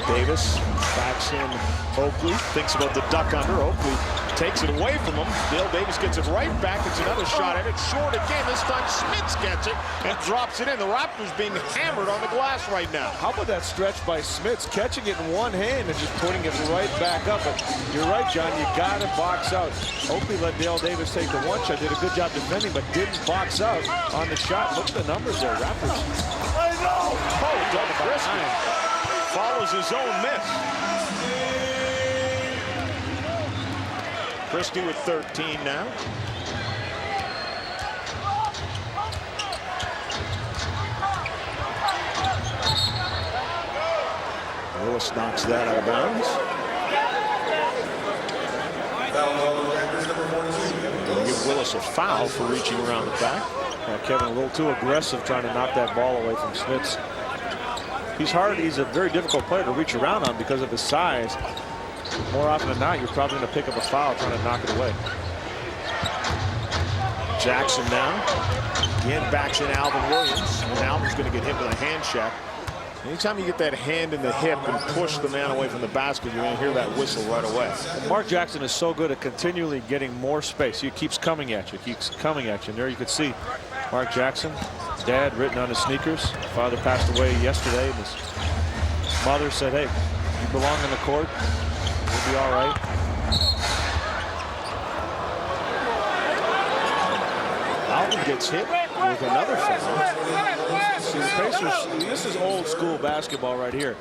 Davis backs in Oakley, thinks about the duck under. Oakley takes it away from him. Dale Davis gets it right back. It's another shot at it. Short again. This time Smits gets it and drops it in. The Raptors being hammered on the glass right now. How about that stretch by Smits, catching it in one hand and just putting it right back up? But you're right, John. You got to box out. Oakley let Dale Davis take the one shot. Did a good job defending, but didn't box out on the shot. Look at the numbers there. Raptors. Oh, Doug Christie follows his own miss. Christie with 13 now. Willis knocks that out of bounds. Going to give Willis a foul for reaching around the back. Kevin a little too aggressive trying to knock that ball away from Smits. He's a very difficult player to reach around on because of his size. More often than not, you're probably going to pick up a foul trying to knock it away. Jackson now. Again backs in Alvin Williams. And Alvin's going to get hit with a hand check. Anytime you get that hand in the hip and push the man away from the basket, you're going to hear that whistle right away. And Mark Jackson is so good at continually getting more space. He keeps coming at you, keeps coming at you. And there you can see Mark Jackson, dad written on his sneakers. Father passed away yesterday, and his mother said, hey, you belong on the court. You'll be all right. Alvin gets hit with another foul. See, the Pacers, this is old school basketball right here.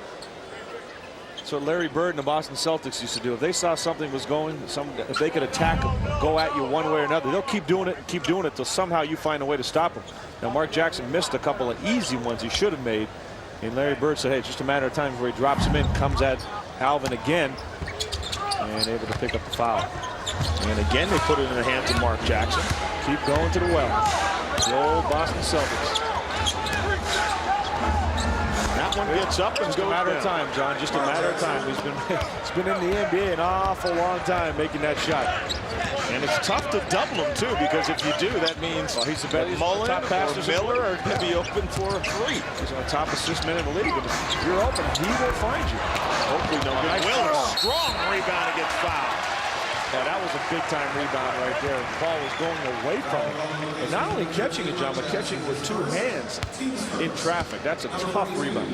So Larry Bird and the Boston Celtics used to do. If they saw something was going, if they could attack them, go at you one way or another, they'll keep doing it and keep doing it till somehow you find a way to stop them. Now, Mark Jackson missed a couple of easy ones he should have made. And Larry Bird said, hey, it's just a matter of time before he drops him in, comes at Alvin again, and able to pick up the foul. And again, they put it in the hands of Mark Jackson. Keep going to the well. The old Boston Celtics. That one gets up and Just goes a matter down. of time, John. Just a matter of time. He's been in the NBA an awful long time making that shot. And it's tough to double him, too, because if you do, that means He's the best. Mullen Top passers or Miller are going to be open for a three. He's on top assist man in the league. And if you're open, he will find you. Hopefully no good. Nice Willer, ball. strong rebound and gets fouled. Yeah, that was a big-time rebound right there. The ball was going away from him. And not only catching it, John, but catching with two hands in traffic. That's a tough rebound.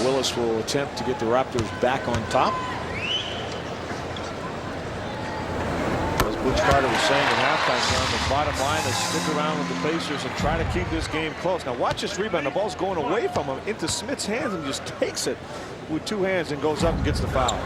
Willis will attempt to get the Raptors back on top. As Butch Carter was saying at halftime, John, the bottom line is stick around with the Pacers and try to keep this game close. Now watch this rebound. The ball's going away from him into Smith's hands and just takes it with two hands and goes up and gets the foul.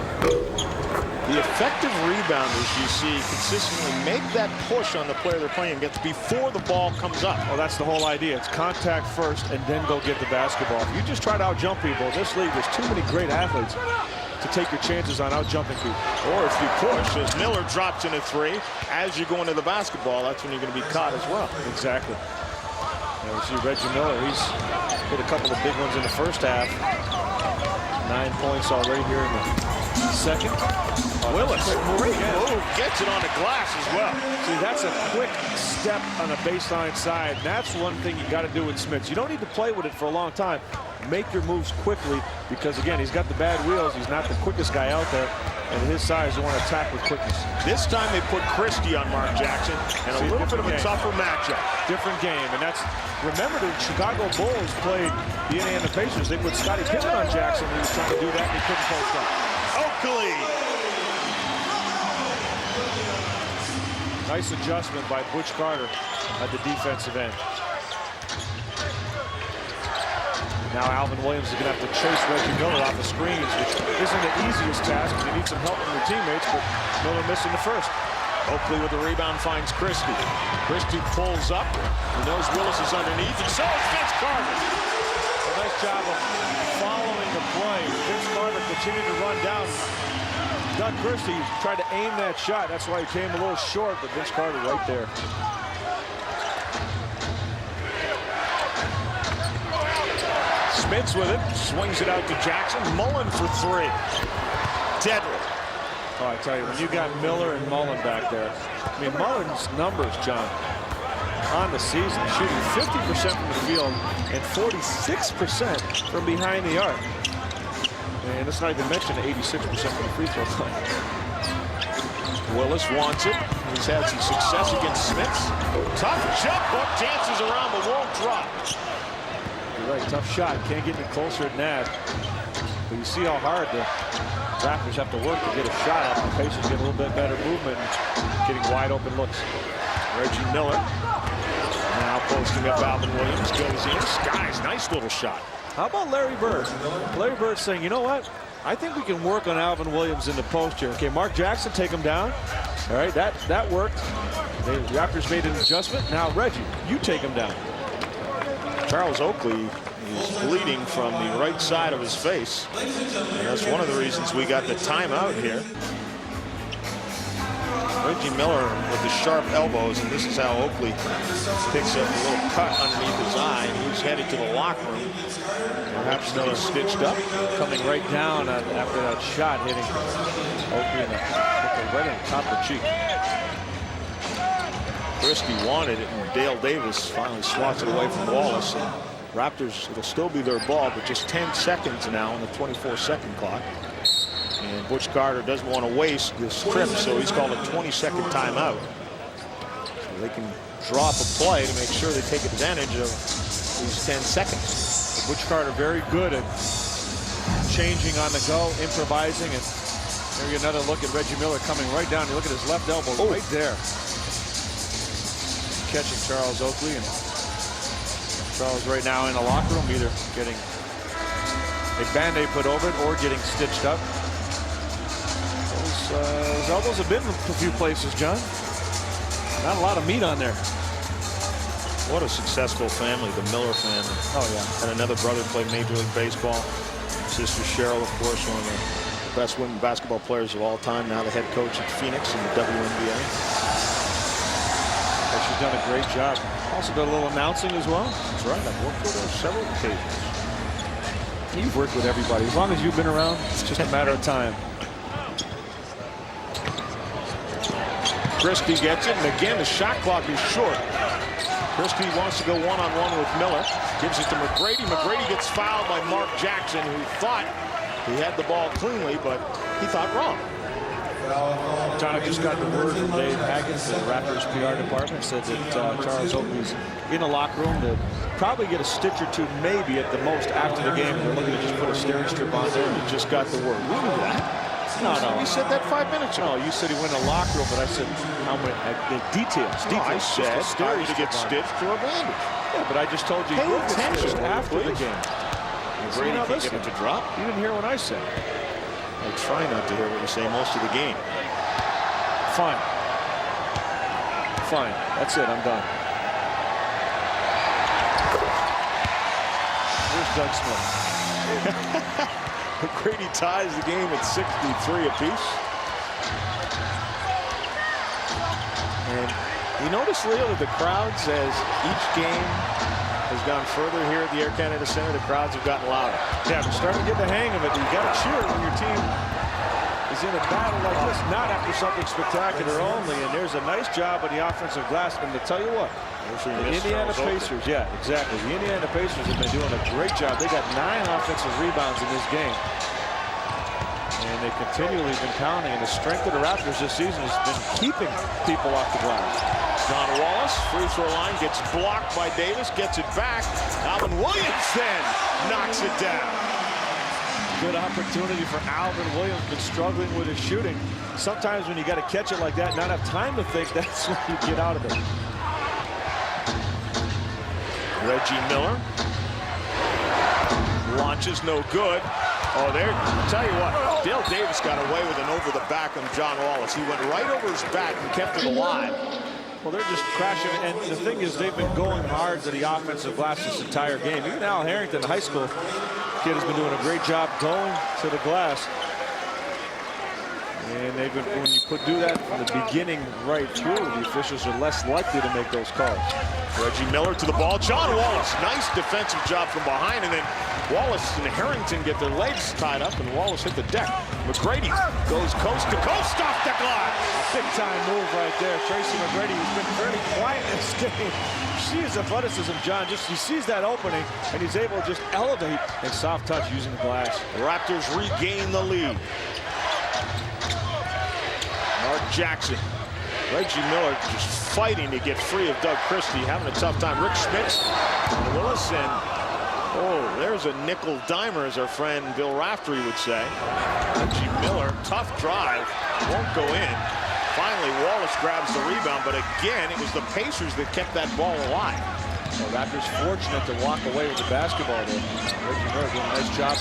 The effective rebounders you see consistently make that push on the player they're playing against before the ball comes up. Well, that's the whole idea. It's contact first and then go get the basketball. If you just try to out-jump people, in this league, there's too many great athletes to take your chances on out-jumping people. Or if you push, as Miller drops in a three, as you go into the basketball, that's when you're going to be caught as well. Exactly. Now we see Reggie Miller. He's hit a couple of big ones in the first half. 9 points already here in the second. Willis, great move, gets it on the glass as well. See, that's a quick step on the baseline side. And that's one thing you got to do with Smits. You don't need to play with it for a long time. Make your moves quickly because, again, he's got the bad wheels. He's not the quickest guy out there. And at his size, you want to attack with quickness. This time they put Christie on Mark Jackson and a little bit of a tougher matchup. Different game. And that's, remember, the Chicago Bulls played the Indiana Pacers. They put Scottie Pippen on Jackson. He was trying to do that and he couldn't post up. Oakley. Nice adjustment by Butch Carter at the defensive end. Now Alvin Williams is going to have to chase Reggie Miller off the screens, which isn't the easiest task because he needs some help from your teammates, but Miller missing the first. Oakley with the rebound finds Christie. Christie pulls up. He knows Willis is underneath. And so is Vince Carter. A nice job of following the play. Vince Carter continued to run down. Doug Christie tried to aim that shot. That's why he came a little short, but Vince Carter right there. Smits with it, swings it out to Jackson. Mullen for three. Deadly. Oh, I tell you, when you got Miller and Mullen back there, I mean, Mullen's numbers, John, on the season, shooting 50% from the field and 46% from behind the arc. And let's not even mention 86% from the free throw line. Willis wants it. He's had some success against Smits. Tough jump hook, dances around but won't drop. You're right, tough shot. Can't get any closer than that. But you see how hard the Raptors have to work to get a shot up. The Pacers get a little bit better movement and getting wide open looks. Reggie Miller now posting up Alvin Williams. Goes in. Skies, nice little shot. How about Larry Bird? Larry Bird saying, you know what? I think we can work on Alvin Williams in the post here. Okay, Mark Jackson, take him down. All right, that worked. The Raptors made an adjustment. Now, Reggie, you take him down. Charles Oakley is bleeding from the right side of his face. And that's one of the reasons we got the timeout here. Reggie Miller with the sharp elbows, and this is how Oakley picks up a little cut underneath his eye. He's headed to the locker room. Perhaps Miller stitched up. Coming right down after that shot, hitting Oakley in right on the top of the cheek. Christie wanted it, and Dale Davis finally swats it away from Wallace. And Raptors, it'll still be their ball, but just 10 seconds now on the 24-second clock. And Butch Carter doesn't want to waste this trip, so he's called a 20-second timeout. So they can draw up a play to make sure they take advantage of these 10 seconds. Butch Carter very good at changing on the go, improvising, and maybe another look at Reggie Miller coming right down. You look at his left elbow right there. Catching Charles Oakley, and Charles right now in the locker room, either getting a Band-Aid put over it or getting stitched up. Those elbows have been a few places, John. Not a lot of meat on there. What a successful family, the Miller family. Oh, yeah. And another brother played Major League Baseball. Sister Cheryl, of course, one of the best women basketball players of all time, now the head coach at Phoenix in the WNBA. But she's done a great job. Also did a little announcing as well. That's right. I've worked with her on several occasions. You've worked with everybody. As long as you've been around, it's just a matter of time. Christie gets it, and again, the shot clock is short. Christie wants to go one-on-one with Miller. Gives it to McGrady. McGrady gets fouled by Mark Jackson, who thought he had the ball cleanly, but he thought wrong. John, I just got the word from Dave Haggins, the Raptors PR department, said that Charles Oakley's in the locker room to probably get a stitch or two, maybe at the most, after the game. They're looking to just put a staring strip on there. You just got the word. We knew that. No. You said that 5 minutes ago. No, you said he went in the locker room, but I said how many the details. No, I said to get stitched or a bandage. Yeah, but I just told you Pay attention after the game. Brady can't get it to drop. You didn't hear what I said. I try not to hear what you say most of the game. Fine. Fine. That's it. I'm done. Here's Doug Smith. McGrady ties the game at 63 apiece. And you notice, Leo, that the crowds, as each game has gone further here at the Air Canada Center, the crowds have gotten louder. Yeah, we're starting to get the hang of it. You got to cheer when your team is in a battle like this, not after something spectacular only. And there's a nice job on the offensive glass. And to tell you what, the Indiana Pacers, yeah, exactly. The Indiana Pacers have been doing a great job. They got 9 offensive rebounds in this game. And they continually been pounding. And the strength of the Raptors this season has been keeping people off the glass. John Wallace, free throw line, gets blocked by Davis, gets it back. Alvin Williams then knocks it down. Good opportunity for Alvin Williams, been struggling with his shooting. Sometimes when you got to catch it like that, not have time to think, that's when you get out of it. Reggie Miller launches, no good. Oh, there, I'll tell you what, Dale Davis got away with an over the back on John Wallace. He went right over his back and kept it alive. Well, they're just crashing, and the thing is, they've been going hard to the offensive glass this entire game. Even Al Harrington, the high school kid, has been doing a great job going to the glass. And they've been, when you do that from the beginning right through, the officials are less likely to make those calls. Reggie Miller to the ball. John Wallace, nice defensive job from behind, and then Wallace and Harrington get their legs tied up, and Wallace hit the deck. McGrady goes coast to coast off the glass. Big-time move right there. Tracy McGrady, who's been very quiet in this game. See his athleticism, John. Just he sees that opening, and he's able to just elevate and soft touch using the glass. The Raptors regain the lead. Mark Jackson. Reggie Miller just fighting to get free of Doug Christie, having a tough time. Rick Schmitz and Willis, and oh, there's a nickel dimer, as our friend Bill Raftery would say. Reggie Miller, tough drive, won't go in. Finally, Wallace grabs the rebound, but again, it was the Pacers that kept that ball alive. The Raptors fortunate to walk away with the basketball there. Reggie Miller doing a nice job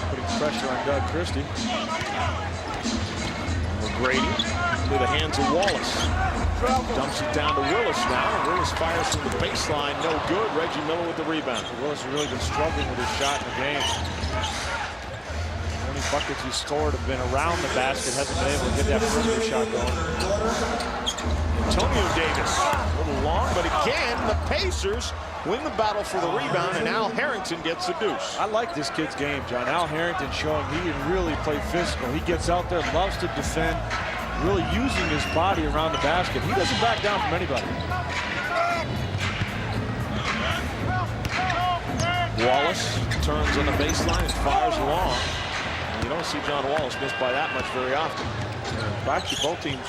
putting pressure on Doug Christie. McGrady into the hands of Wallace. Dumps it down to Willis now. Willis fires from the baseline. No good. Reggie Miller with the rebound. Willis has really been struggling with his shot in the game. The only buckets he scored have been around the basket. Hasn't been able to get that perimeter shot going. Antonio Davis, a little long, but again, the Pacers win the battle for the rebound, and Al Harrington gets the deuce. I like this kid's game, John. Al Harrington showing he can really play physical. He gets out there, loves to defend, really using his body around the basket. He doesn't back down from anybody. Wallace turns on the baseline and fires long. And you don't see John Wallace miss by that much very often. Actually, both teams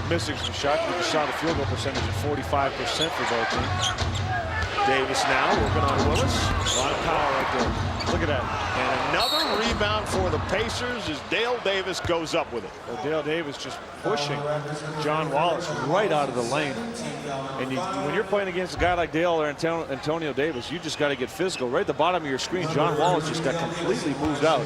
missing some shots. We just saw the field goal percentage at 45% for both teams. Davis now working on Willis. A lot of power right there. Look at that. And another rebound for the Pacers as Dale Davis goes up with it. Well, Dale Davis just pushing John Wallace right out of the lane. And when you're playing against a guy like Dale or Antonio Davis, you just got to get physical. Right at the bottom of your screen, John Wallace just got completely moved out.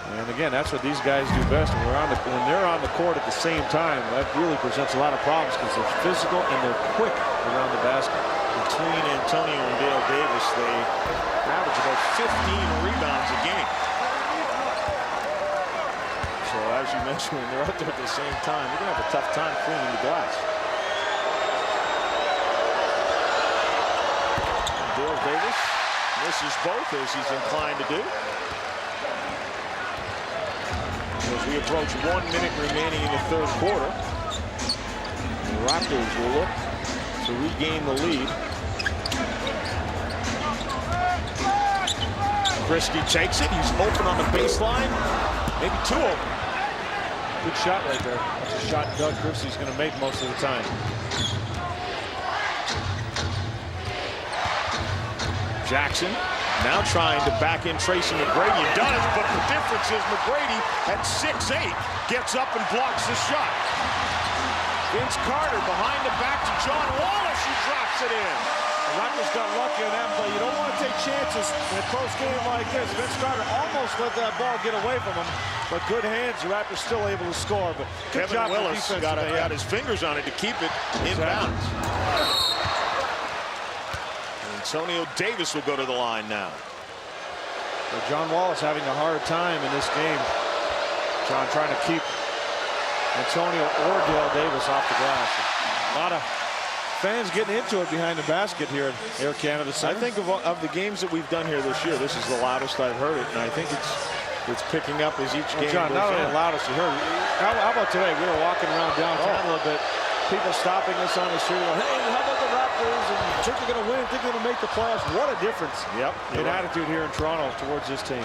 And again, that's what these guys do best. When they're on the court at the same time, that really presents a lot of problems because they're physical and they're quick around the basket. Between Antonio and Dale Davis, they average about 15 rebounds a game. So as you mentioned, when they're out there at the same time, you're going to have a tough time cleaning the glass. Dale Davis misses both, as he's inclined to do. As we approach 1 minute remaining in the third quarter, the Raptors will look to regain the lead. Christie takes it. He's open on the baseline. Maybe too open. Good shot right there. That's a shot Doug Christie's going to make most of the time. Jackson now trying to back in Tracy McGrady. He does, but the difference is McGrady at 6'8" gets up and blocks the shot. Vince Carter behind the back to John Wallace, who drops it in. The Raptors got lucky on that play. You don't want to take chances in a close game like this. Vince Carter almost let that ball get away from him, but good hands. The Raptors still able to score. But good Kevin job Willis got his fingers on it to keep it in bounds. Antonio Davis will go to the line now. Well, John Wallace having a hard time in this game. John trying to keep Antonio or Dale Davis off the glass. A lot of fans getting into it behind the basket here at Air Canada Center. I think of the games that we've done here this year, this is the loudest I've heard it, and I think it's picking up as each game John, goes not only on. the loudest you heard. How about today? We were walking around downtown a little bit. People stopping us on the street. Hey, how about the Raptors? And think they're going to win? Think they're going to make the playoffs? What a difference in attitude here in Toronto towards this team.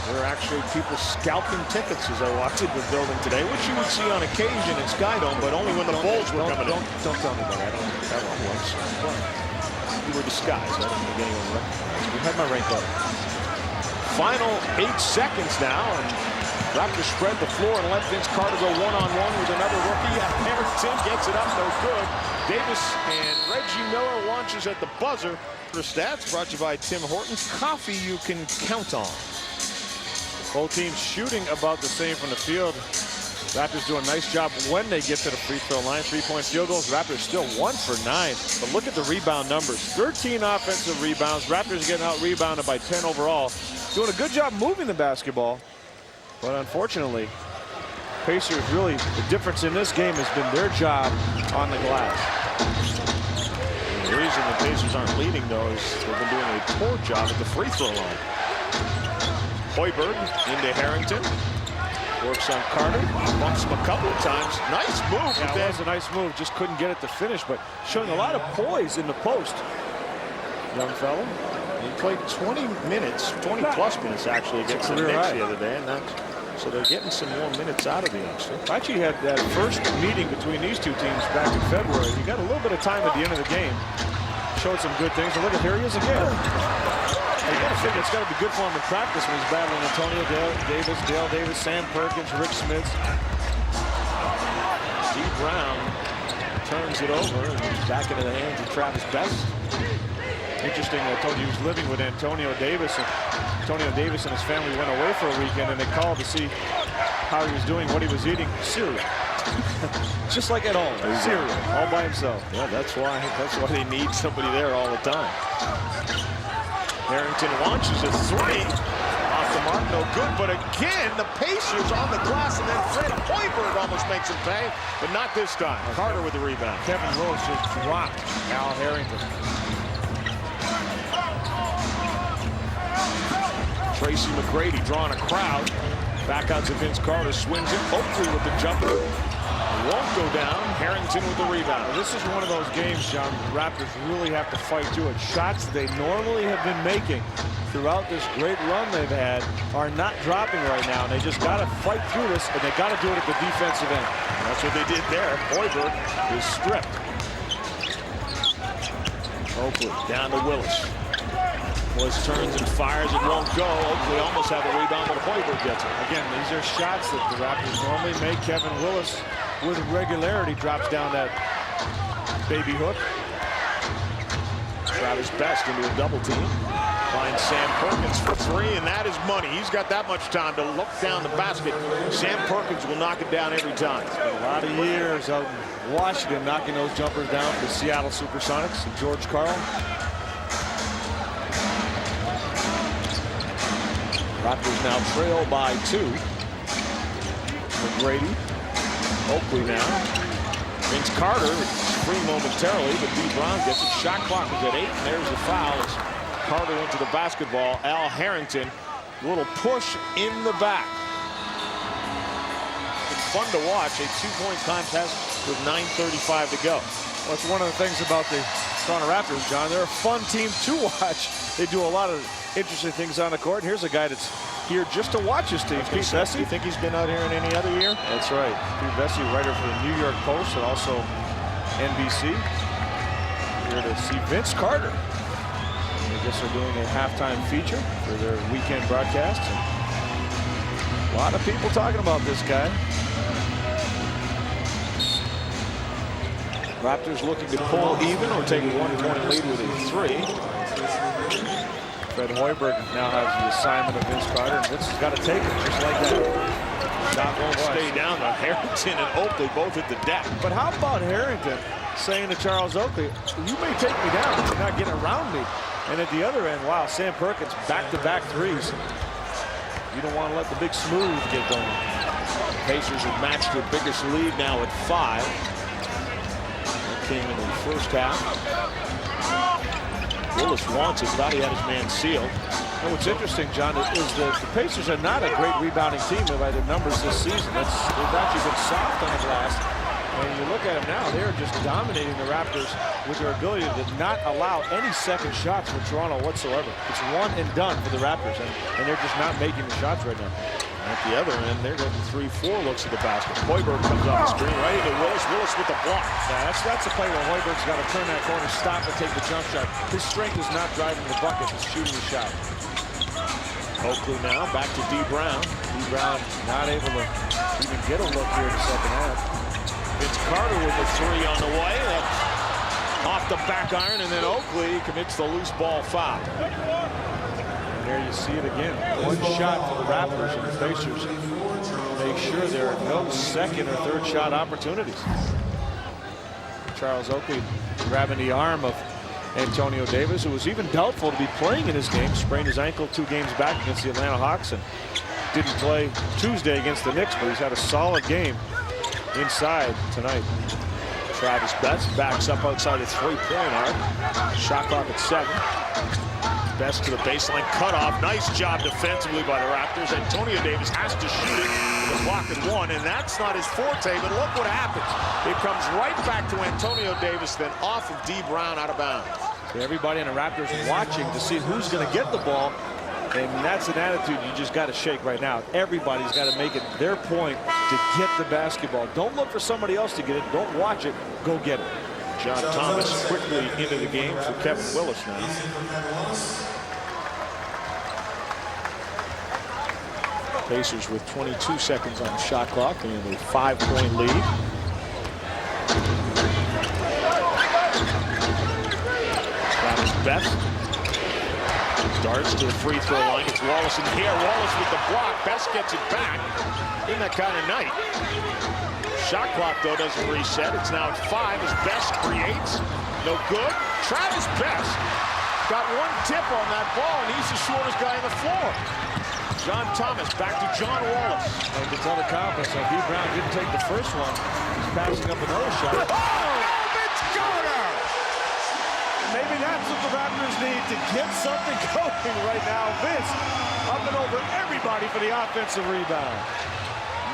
There are actually people scalping tickets as I walked into the building today, which you would see on occasion at Skydome, but only when the Bulls were coming in. Don't tell me about that. That one was. You were disguised. I didn't think anyone recognized you. You had my raincoat. Final 8 seconds now, and Raptors spread the floor and let Vince Carter go one-on-one with another rookie. Harrington gets it up, no good. Davis and Reggie Miller launches at the buzzer. The stats brought to you by Tim Hortons. Coffee you can count on. Both teams shooting about the same from the field. Raptors do a nice job when they get to the free throw line. 3-point field goals. Raptors still 1 for 9. But look at the rebound numbers. 13 offensive rebounds. Raptors getting out rebounded by 10 overall. Doing a good job moving the basketball. But unfortunately, Pacers really, the difference in this game has been their job on the glass. The reason the Pacers aren't leading, though, is they've been doing a poor job at the free throw line. Hoiberg into Harrington. Works on Carter. Bumps him a couple of times. Nice move. Yeah, that was a nice move. Just couldn't get it to finish, but showing a lot of poise in the post. Young fella. He played 20 minutes, 20-plus minutes, actually, against the Knicks the other day. And so they're getting some more minutes out of the youngster. I actually had that first meeting between these two teams back in February. He got a little bit of time at the end of the game. Showed some good things. And look, here he is again. You got to figure it's got to be good for him in practice when he's battling Antonio Davis, Dale Davis, Sam Perkins, Rick Smits. Steve Brown turns it over and back into the hands of Travis Best. Interesting, I told you he was living with Antonio Davis, and Antonio Davis and his family went away for a weekend, and they called to see how he was doing, what he was eating. Cereal. Just like at home, cereal, all by himself. Yeah, that's why they need somebody there all the time. Harrington launches a three. Off the mark, no good, but again, the Pacers on the glass, and then Fred Hoiberg almost makes him pay, but not this time. Carter with the rebound. Kevin Willis just dropped Al Harrington. Tracy McGrady drawing a crowd. Back out to Vince Carter, swings it. Oakley with the jumper. Won't go down. Harrington with the rebound. Well, this is one of those games, John, the Raptors really have to fight to it. Shots they normally have been making throughout this great run they've had are not dropping right now. And they just got to fight through this, and they got to do it at the defensive end. And that's what they did there. Hoiberg is stripped. Oakley down to Willis. Willis turns and fires. It won't go. Oakley almost had a rebound, but Hoiberg gets it. Again, these are shots that the Raptors normally make. Kevin Willis, with regularity, drops down that baby hook. Travis Best into a double team. Finds Sam Perkins for three, and that is money. He's got that much time to look down the basket. Sam Perkins will knock it down every time. A lot of years out in Washington knocking those jumpers down for the Seattle Supersonics and George Karl. Raptors now trail by 2. McGrady. Oakley now. Vince Carter free momentarily, but D. Brown gets it. Shot clock is at 8, and there's the foul as Carter into the basketball. Al Harrington, little push in the back. It's fun to watch. A 2-point contest with 9:35 to go. Well, it's one of the things about the Toronto Raptors, John. They're a fun team to watch. They do a lot of interesting things on the court. And here's a guy that's here just to watch his team. Pete Vesey. You think he's been out here in any other year? That's right. Pete Vesey, writer for the New York Post and also NBC. Here to see Vince Carter. I guess they're doing a halftime feature for their weekend broadcast. And a lot of people talking about this guy. Raptors looking to pull even or take a 1-point lead with a 3. Fred Hoiberg now has the assignment of Vince Carter, and Vince has got to take it just like that. Shot won't stay down. Harrington and Oakley both at the deck. But how about Harrington saying to Charles Oakley, you may take me down, but you're not getting around me. And at the other end, wow, Sam Perkins back-to-back threes. You don't want to let the big smooth get going. Pacers have matched their biggest lead now at 5. That came in the first half. Willis wants it, thought he had his man sealed. And what's interesting, John, is that the Pacers are not a great rebounding team by their numbers this season. They've actually been soft on the glass. And you look at them now, they're just dominating the Raptors with their ability to not allow any second shots for Toronto whatsoever. It's one and done for the Raptors, and they're just not making the shots right now. At the other end, they're getting 3-4 looks at the basket. Hoiberg comes off the screen, right into Willis. Willis with the block. Yeah, that's a play where Hoiberg's got to turn that corner, stop, and take the jump shot. His strength is not driving the bucket, it's shooting the shot. Oakley now back to D. Brown. D. Brown not able to even get a look here in the second half. Vince Carter with the 3 on the way. That's off the back iron, and then Oakley commits the loose ball foul. And there you see it again. One shot for the Raptors, and the Pacers make sure there are no second or third shot opportunities. Charles Oakley grabbing the arm of Antonio Davis, who was even doubtful to be playing in his game. Sprained his ankle 2 games back against the Atlanta Hawks and didn't play Tuesday against the Knicks, but he's had a solid game inside tonight. Travis Best backs up outside the 3-point arc. Shot clock at 7. Best to the baseline cutoff. Nice job defensively by the Raptors. Antonio Davis has to shoot it. The block at 1, and that's not his forte, but look what happens. It comes right back to Antonio Davis, then off of D. Brown out of bounds. So everybody in the Raptors watching to see who's going to get the ball. And that's an attitude you just got to shake right now. Everybody's got to make it their point to get the basketball. Don't look for somebody else to get it. Don't watch it. Go get it. John Thomas quickly into the game for Kevin Willis now. Pacers with 22 seconds on the shot clock and a 5-point lead. Best. Darts to the free throw line. It's Wallace in the air. Wallace with the block. Best gets it back. Isn't that kind of night? Shot clock, though, doesn't reset. It's now at 5 as Best creates. No good. Travis Best got one tip on that ball, and he's the shortest guy on the floor. John Thomas back to John Wallace. I can tell the confidence. So D. Brown didn't take the first one. He's passing up another shot. Oh, Vince Carter! Maybe that's what the Raptors need to get something going right now. Vince up and over everybody for the offensive rebound.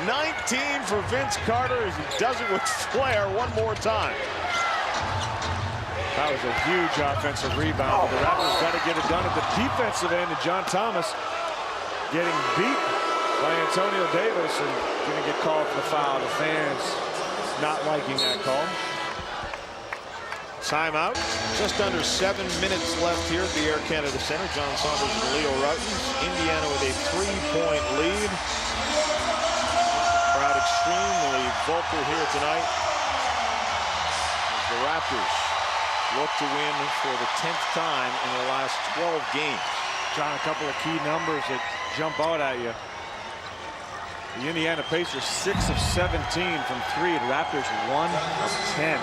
19 for Vince Carter as he does it with flair one more time. That was a huge offensive rebound. But the Raptors got to get it done at the defensive end. And John Thomas getting beat by Antonio Davis and going to get called for the foul. The fans not liking that call. Timeout. Just under 7 minutes left here at the Air Canada Center. John Saunders and Leo Rautins. Indiana with a 3-point lead. Crowd extremely vocal here tonight as the Raptors look to win for the 10th time in the last 12 games. John, a couple of key numbers that jump out at you. The Indiana Pacers 6 of 17 from 3. The Raptors 1 of 10.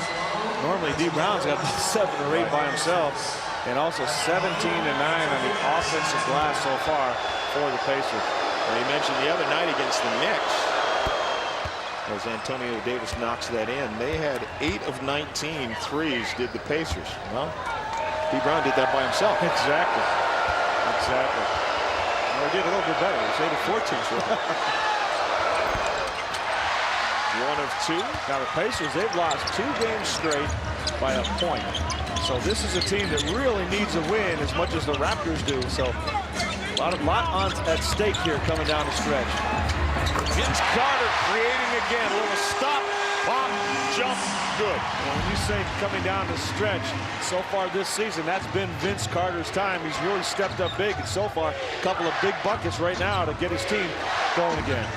Normally D. Brown's got 7 or 8 by himself, and also 17 and 9 on the offensive glass so far for the Pacers. Well, you mentioned the other night against the Knicks, as Antonio Davis knocks that in. They had 8 of 19 threes, did the Pacers. Well, D. Brown did that by himself. Exactly. Well, he did a little bit better. He was 8 of 14. 1 of 2. Now the Pacers, they've lost 2 games straight by a point. So this is a team that really needs a win as much as the Raptors do. So a lot on at stake here coming down the stretch. Vince Carter creating again. A little stop, pop, jump, good. Well, when you say coming down the stretch, so far this season, that's been Vince Carter's time. He's really stepped up big, and so far, a couple of big buckets right now to get his team going again.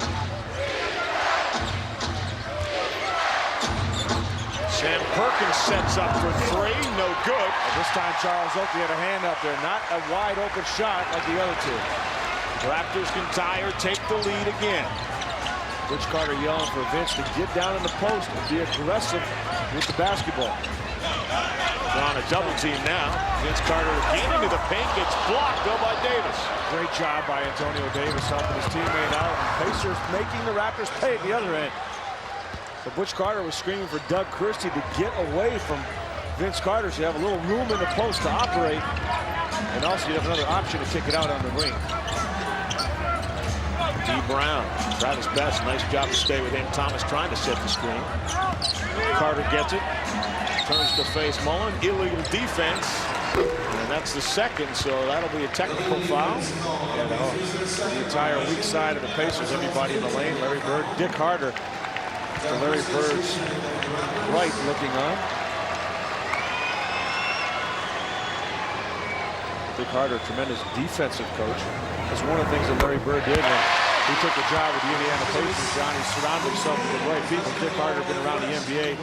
Sam Perkins sets up for 3, no good. This time Charles Oakley had a hand up there, not a wide open shot like the other two. Raptors can tie or take the lead again. Rich Carter yelling for Vince to get down in the post and be aggressive with the basketball. They're on a double team now. Vince Carter again into the paint, gets blocked though by Davis. Great job by Antonio Davis helping his teammate out. And Pacers making the Raptors pay at the other end. But Butch Carter was screaming for Doug Christie to get away from Vince Carter so you have a little room in the post to operate. And also you have another option to kick it out on the wing. D. Brown, Travis Best, nice job to stay with him. Thomas trying to set the screen. Carter gets it, turns to face Mullen, illegal defense. And that's the second, so that'll be a technical foul. And the entire weak side of the Pacers, everybody in the lane, Larry Bird, Dick Harder. To Larry Bird's right looking on. Dick Harder, tremendous defensive coach. That's one of the things that Larry Bird did when he took the job with the Indiana Pacers. John, he surrounded himself with the right people. Dick Harder been around the NBA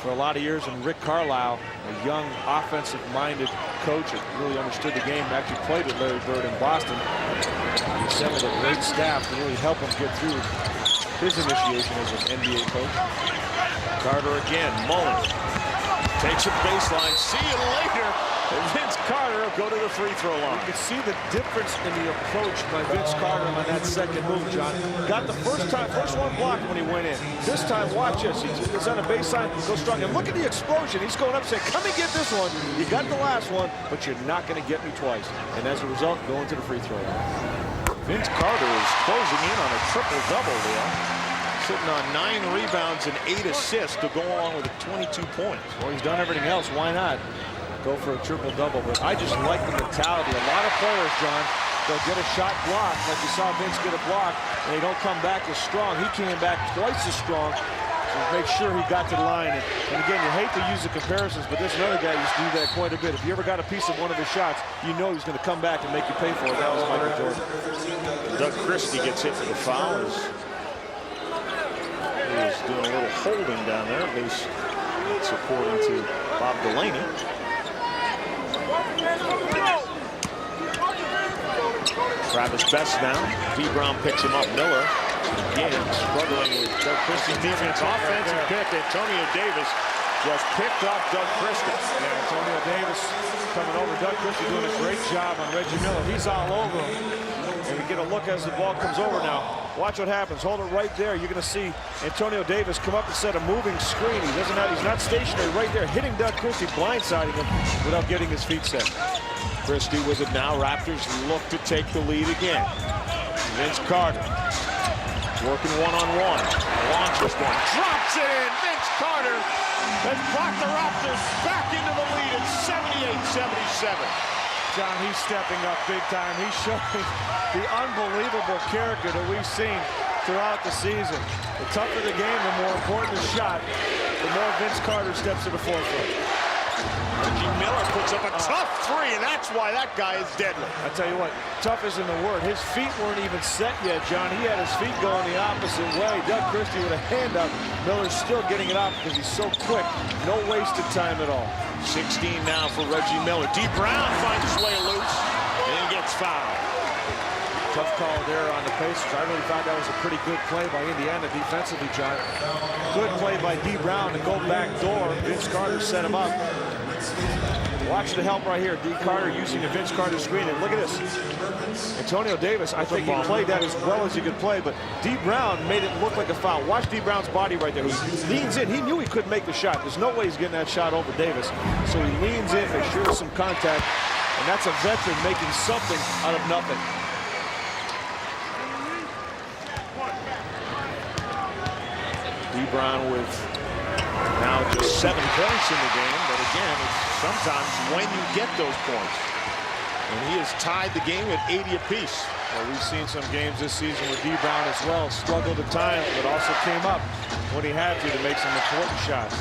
for a lot of years, and Rick Carlisle, a young offensive-minded coach that really understood the game, actually played with Larry Bird in Boston. He assembled a great staff to really help him get through his initiation as an NBA coach. Carter again, Mullen takes a baseline, see you later. And Vince Carter will go to the free throw line. You can see the difference in the approach by Vince Carter on that second move, John. Got the first one blocked when he went in. This time, watch this. He's on a baseline, goes strong. And look at the explosion. He's going up saying, come and get this one. You got the last one, but you're not going to get me twice. And as a result, going to the free throw line. Vince Carter is closing in on a triple-double there. Sitting on 9 rebounds and 8 assists to go along with 22 points. Well, he's done everything else. Why not go for a triple-double? But I just like the mentality. A lot of players, John, they'll get a shot blocked, like you saw Vince get a block, and they don't come back as strong. He came back twice as strong to make sure he got to the line. And again, you hate to use the comparisons, but there's another guy who used to do that quite a bit. If you ever got a piece of one of his shots, you know he's going to come back and make you pay for it. That was Michael Jordan. Doug Christie gets hit for the foul. He's doing a little holding down there, at least that's according to Bob Delaney. Travis Best now. D. Brown picks him up. Miller again struggling with Doug Christie's defense. Offensive pick. Antonio Davis just picked off Doug Christie. Yeah, Antonio Davis coming over. Doug Christie doing a great job on Reggie Miller. He's all over him. And we get a look as the ball comes over now. Watch what happens. Hold it right there. You're going to see Antonio Davis come up and set a moving screen. He's not stationary right there, hitting Doug Christie, blindsiding him without getting his feet set. Christie with it now. Raptors look to take the lead again. Vince Carter working one-on-one. Launches one. Drops it in. Vince Carter has brought the Raptors back into the lead at 78-77. John, he's stepping up big time. He's showing the unbelievable character that we've seen throughout the season. The tougher the game, the more important the shot, the more Vince Carter steps to the forefront. Reggie Miller puts up a tough three, and that's why that guy is deadly. I tell you what, tough isn't the word. His feet weren't even set yet, John. He had his feet going the opposite way. Doug Christie with a hand up. Miller's still getting it off because he's so quick. No wasted time at all. 16 now for Reggie Miller. D. Brown finds his way loose and gets fouled. Tough call there on the Pacers. I really thought that was a pretty good play by Indiana defensively, John. Good play by D. Brown to go back door. Vince Carter set him up. Watch the help right here. D. Carter using a Vince Carter screen. And look at this. Antonio Davis, I think he played that as well as he could play, but D. Brown made it look like a foul. Watch D. Brown's body right there. He leans in. He knew he couldn't make the shot. There's no way he's getting that shot over Davis. So he leans in, makes sure there's some contact, and that's a veteran making something out of nothing. D. Brown with now just 7 points in the game, but again, it's Sometimes when you get those points. And he has tied the game at 80 apiece. Well, we've seen some games this season with D. Brown as well. Struggled at times, but also came up when he had to make some important shots.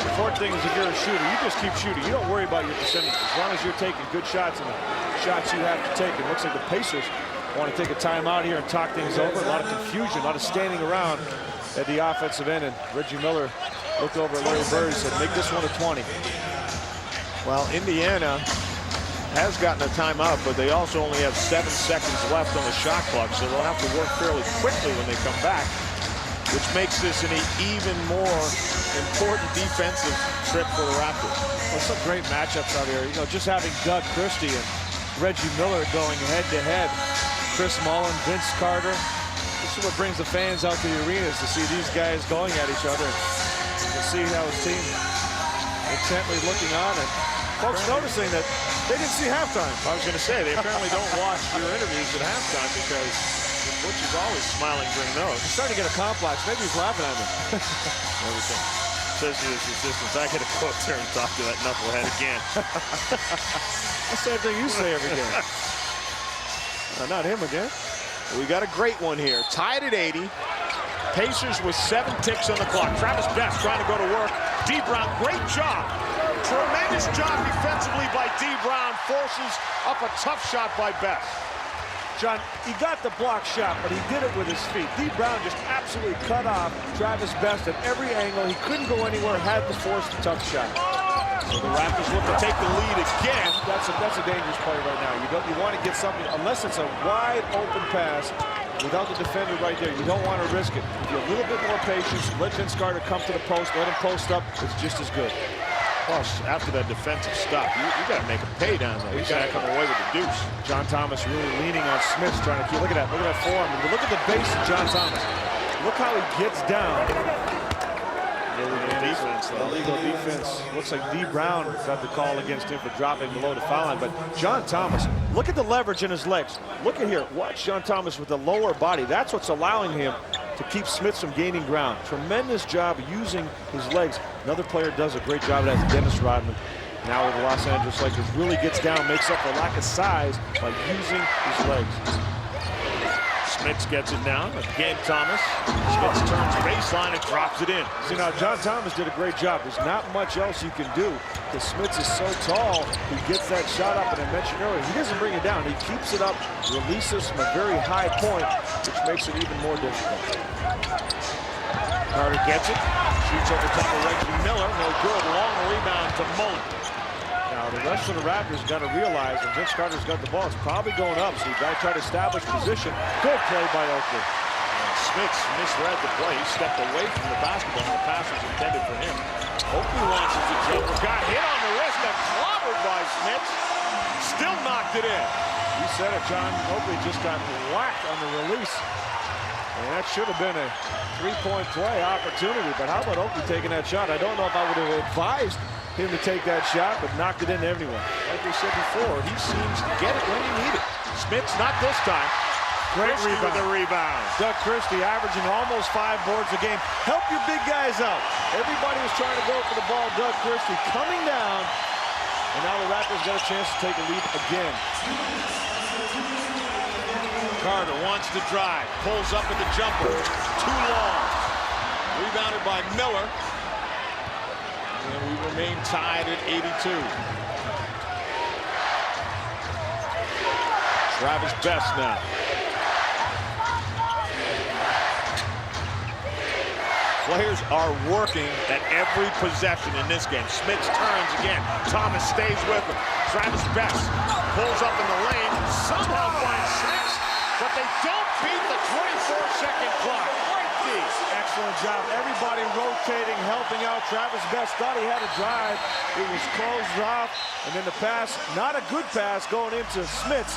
The important thing is if you're a shooter, you just keep shooting. You don't worry about your percentage. As long as you're taking good shots and the shots you have to take. It looks like the Pacers want to take a timeout here and talk things over. A lot of confusion, a lot of standing around at the offensive end. And Reggie Miller looked over at Larry Bird and said, make this one a 20. Well, Indiana has gotten a timeout, but they also only have 7 seconds left on the shot clock, so they'll have to work fairly quickly when they come back, which makes this an even more important defensive trip for the Raptors. Well, some great matchups out here. You know, just having Doug Christie and Reggie Miller going head-to-head. Chris Mullin, Vince Carter. This is what brings the fans out to the arenas, to see these guys going at each other. You can see how his team intently looking on it. Folks noticing that they didn't see halftime. I was going to say, they apparently don't watch your interviews at halftime because Butch is always smiling during those. He's starting to get a complex. Maybe he's laughing at me. Everything. Says to his assistants, I got to go up there and talk to that knucklehead again. The same thing you say every game. Not him again. We got a great one here. Tied at 80. Pacers with 7 ticks on the clock. Travis Best trying to go to work. D. Brown, great job. Tremendous job defensively by D. Brown. Forces up a tough shot by Best. John, he got the block shot, but he did it with his feet. D. Brown just absolutely cut off Travis Best at every angle. He couldn't go anywhere, had to force the tough shot. So the Raptors look to take the lead again. That's a dangerous play right now. You want to get something, unless it's a wide open pass without the defender right there. You don't want to risk it. If you're a little bit more patience, let Vince Carter come to the post, let him post up. It's just as good. Plus, after that defensive stop, you got to make a pay down there. You got to come away with the deuce. John Thomas really leaning on Smith, trying to keep. Look at that forearm. Look at the base of John Thomas. Look how he gets down. Illegal defense. Looks like D. Brown got the call against him for dropping below the foul line. But John Thomas, look at the leverage in his legs. Look at here. Watch John Thomas with the lower body. That's what's allowing him to keep Smith from gaining ground. Tremendous job using his legs. Another player does a great job of that, Dennis Rodman. Now with the Los Angeles Lakers, really gets down, makes up for lack of size by using his legs. Smith gets it down. Again, Thomas. Smith turns baseline and drops it in. See, now John Thomas did a great job. There's not much else you can do because Smith is so tall. He gets that shot up, and I mentioned earlier, he doesn't bring it down. He keeps it up, releases from a very high point, which makes it even more difficult. Carter gets it. Shoots over top of Reggie Miller. No good. Long rebound to Mullin. the rest of the Raptors got to realize, and Vince Carter's got the ball, it's probably going up, so you got to try to establish position. Good play by Oakley. Smits misread the play. He stepped away from the basketball, and the pass was intended for him. Oakley launches the jumper. Got hit on the wrist and clobbered by Smits. Still knocked it in. You said it, John. Oakley just got whacked on the release. And that should have been a three-point play opportunity. But how about Oakley taking that shot? I don't know if I would have advised him to take that shot, but knocked it in anyway. Like we said before, he seems to get it when you need it. Smits, not this time. Great Christie rebound. with the rebound. Doug Christie averaging almost 5 boards a game. Help your big guys out. Everybody was trying to go for the ball. Doug Christie coming down. And now the Raptors got a chance to take a lead again. Carter wants to drive. Pulls up with the jumper. Too long. Rebounded by Miller. And we remain tied at 82. Travis Best now. Players are working at every possession in this game. Smits turns again. Thomas stays with him. Travis Best pulls up in the lane. Somehow finds Smits, but they don't beat the 24-second clock. Great D. Excellent job. Everybody rotating, helping out. Travis Best thought he had a drive. It was closed off. And then the pass, not a good pass, going into Smits.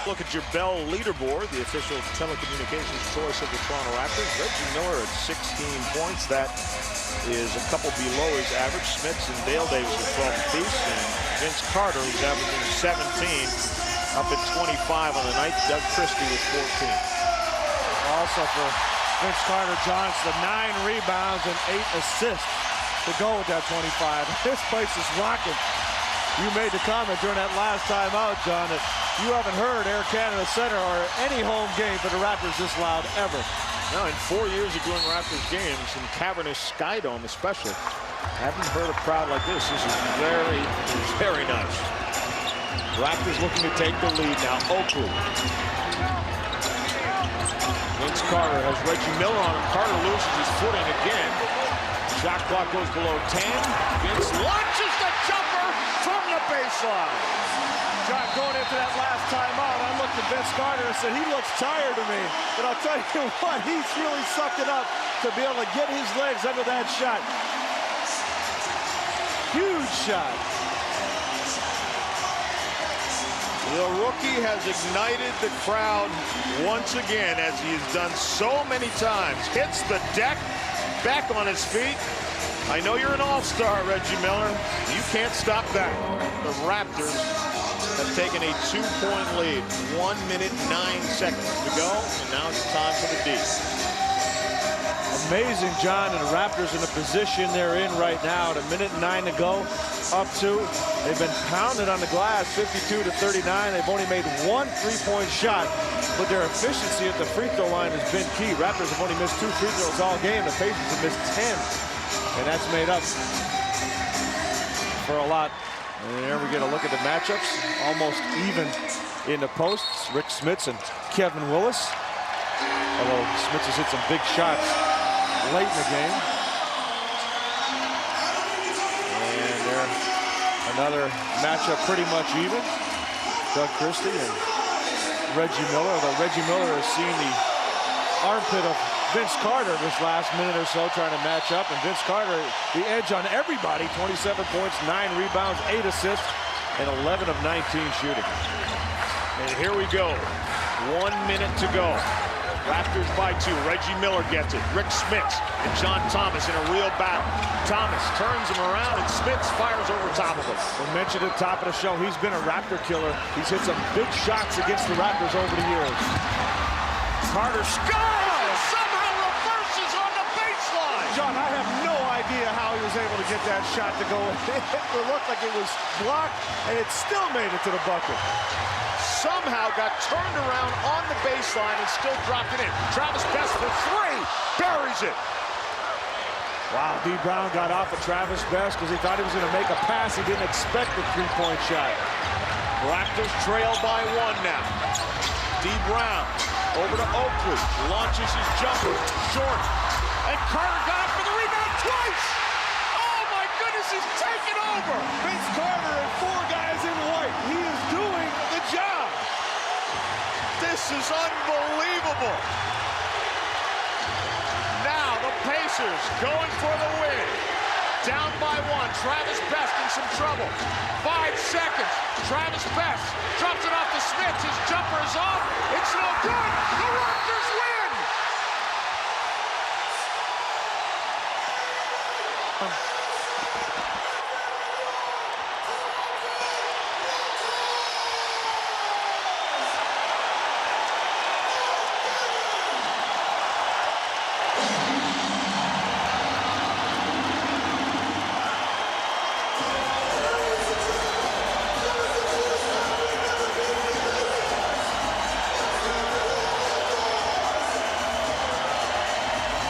Look at your Bell leaderboard, the official telecommunications choice of the Toronto Raptors. Reggie Miller at 16 points. That is a couple below his average. Smits and Dale Davis with 12 apiece. And Vince Carter, who's averaging 17, up at 25 on the night. Doug Christie with 14. Also for Vince Carter, John, it's the 9 rebounds and 8 assists to go with that 25. This place is rocking. You made the comment during that last time out, John, that you haven't heard Air Canada Center or any home game for the Raptors this loud ever. Now, in 4 years of doing Raptors games, in cavernous Skydome especially, haven't heard a crowd like this. This is very, very nice. Raptors looking to take the lead now. Oakley. Vince Carter has Reggie Miller on him. Carter loses his footing again. Shot clock goes below 10. Vince launches the jumper from the baseline. John, going into that last timeout, I looked at Vince Carter and said, he looks tired to me. But I'll tell you what, he's really sucked it up to be able to get his legs under that shot. Huge shot. The rookie has ignited the crowd once again, as he has done so many times. Hits the deck, back on his feet. I know you're an all-star, Reggie Miller. You can't stop that. The Raptors have taken a 2-point lead. 1 minute, 9 seconds to go, and now it's time for the D. Amazing, John, and the Raptors in the position they're in right now. At 1 minute 9 to go, up 2. They've been pounded on the glass, 52-39. They've only made 1 3-point shot, but their efficiency at the free throw line has been key. Raptors have only missed 2 free throws all game. The Pacers have missed 10, and that's made up for a lot. And there we get a look at the matchups. Almost even in the posts. Rick Smits and Kevin Willis. Although Smits has hit some big shots late in the game. And there, another matchup pretty much even. Doug Christie and Reggie Miller. Although Reggie Miller has seen the armpit of Vince Carter this last minute or so trying to match up. And Vince Carter, the edge on everybody. 27 points, 9 rebounds, 8 assists, and 11 of 19 shooting. And here we go. 1 minute to go. Raptors by 2. Reggie Miller gets it. Rick Smits and John Thomas in a real battle. Thomas turns him around, and Smits fires over top of him. We mentioned at the top of the show, he's been a Raptor killer. He's hit some big shots against the Raptors over the years. Carter skies and somehow reverses on the baseline. John, I have no idea how he was able to get that shot to go. It looked like it was blocked, and it still made it to the bucket. Somehow got turned around on the baseline and still dropped it in. Travis Best for 3, buries it. Wow, D. Brown got off of Travis Best because he thought he was going to make a pass. He didn't expect the 3-point shot. Raptors trail by 1 now. D. Brown over to Oakley, launches his jumper, short, and Carter got up for the rebound twice. Oh my goodness, This is taking over. Vince Carter and 4 guys in white. He is doing the job. This is unbelievable. Now the Pacers going for the win. Down by 1. Travis Best in some trouble. 5 seconds. Travis Best drops it off to Smith. His jumper is off. It's no good. The Raptors win.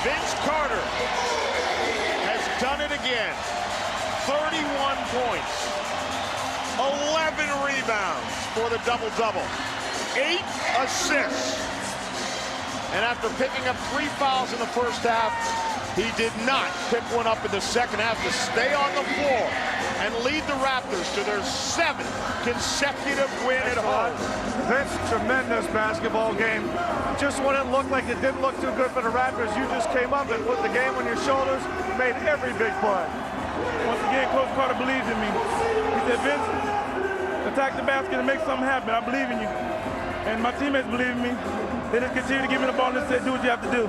Vince Carter has done it again. 31 points, 11 rebounds for the double-double, 8 assists. And after picking up 3 fouls in the first half, he did not pick one up in the second half to stay on the floor and lead the Raptors to their 7th consecutive win at home. Vince, tremendous basketball game. Just when it looked like it didn't look too good for the Raptors, you just came up and put the game on your shoulders, made every big play. Once again, Coach Carter believes in me. He said, Vince, attack the basket and make something happen. I believe in you. And my teammates believe in me. They just continue to give me the ball and said, do what you have to do.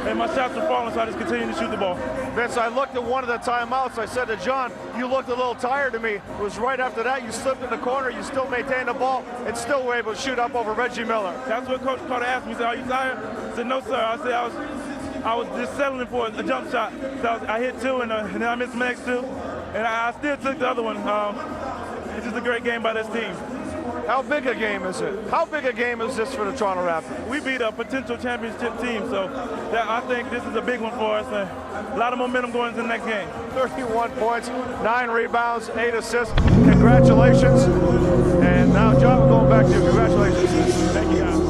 And my shots are falling, so I just continue to shoot the ball. Vince, I looked at one of the timeouts. I said to John, you looked a little tired to me. It was right after that. You slipped in the corner. You still maintained the ball and still were able to shoot up over Reggie Miller. That's what Coach Carter asked me. He said, are you tired? I said, no, sir. I said, I was just settling for a jump shot. So I hit 2, and then I missed my next 2. And I still took the other one. It's just a great game by this team. How big a game is it? How big a game is this for the Toronto Raptors? We beat a potential championship team, so I think this is a big one for us. And a lot of momentum going into the next game. 31 points, 9 rebounds, 8 assists. Congratulations. And now, John, we're going back to you. Congratulations. Thank you, guys.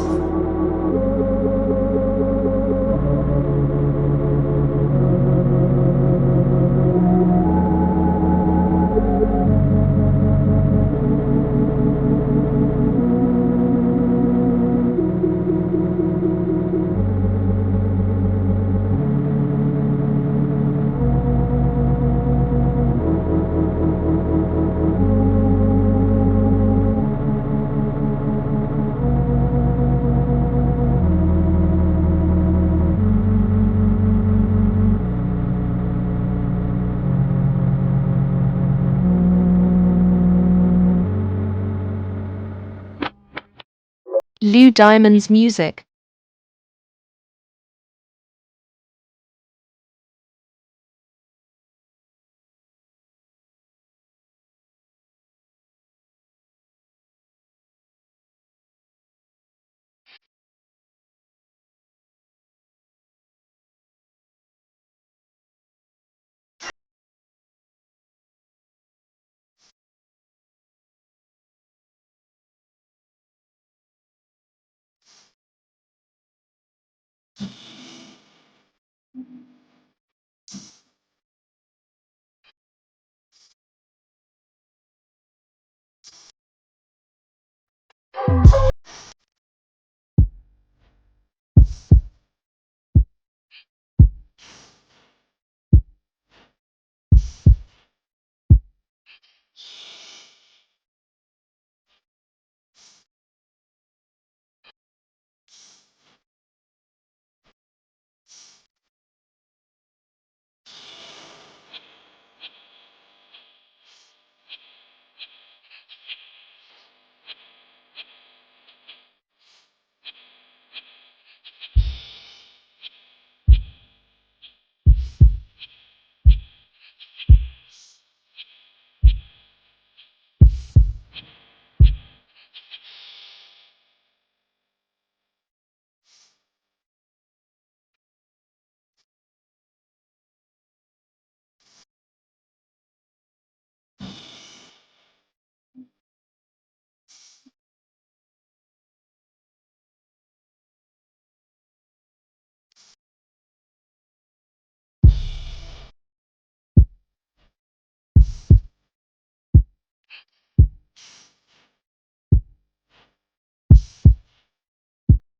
Lou Diamond's music.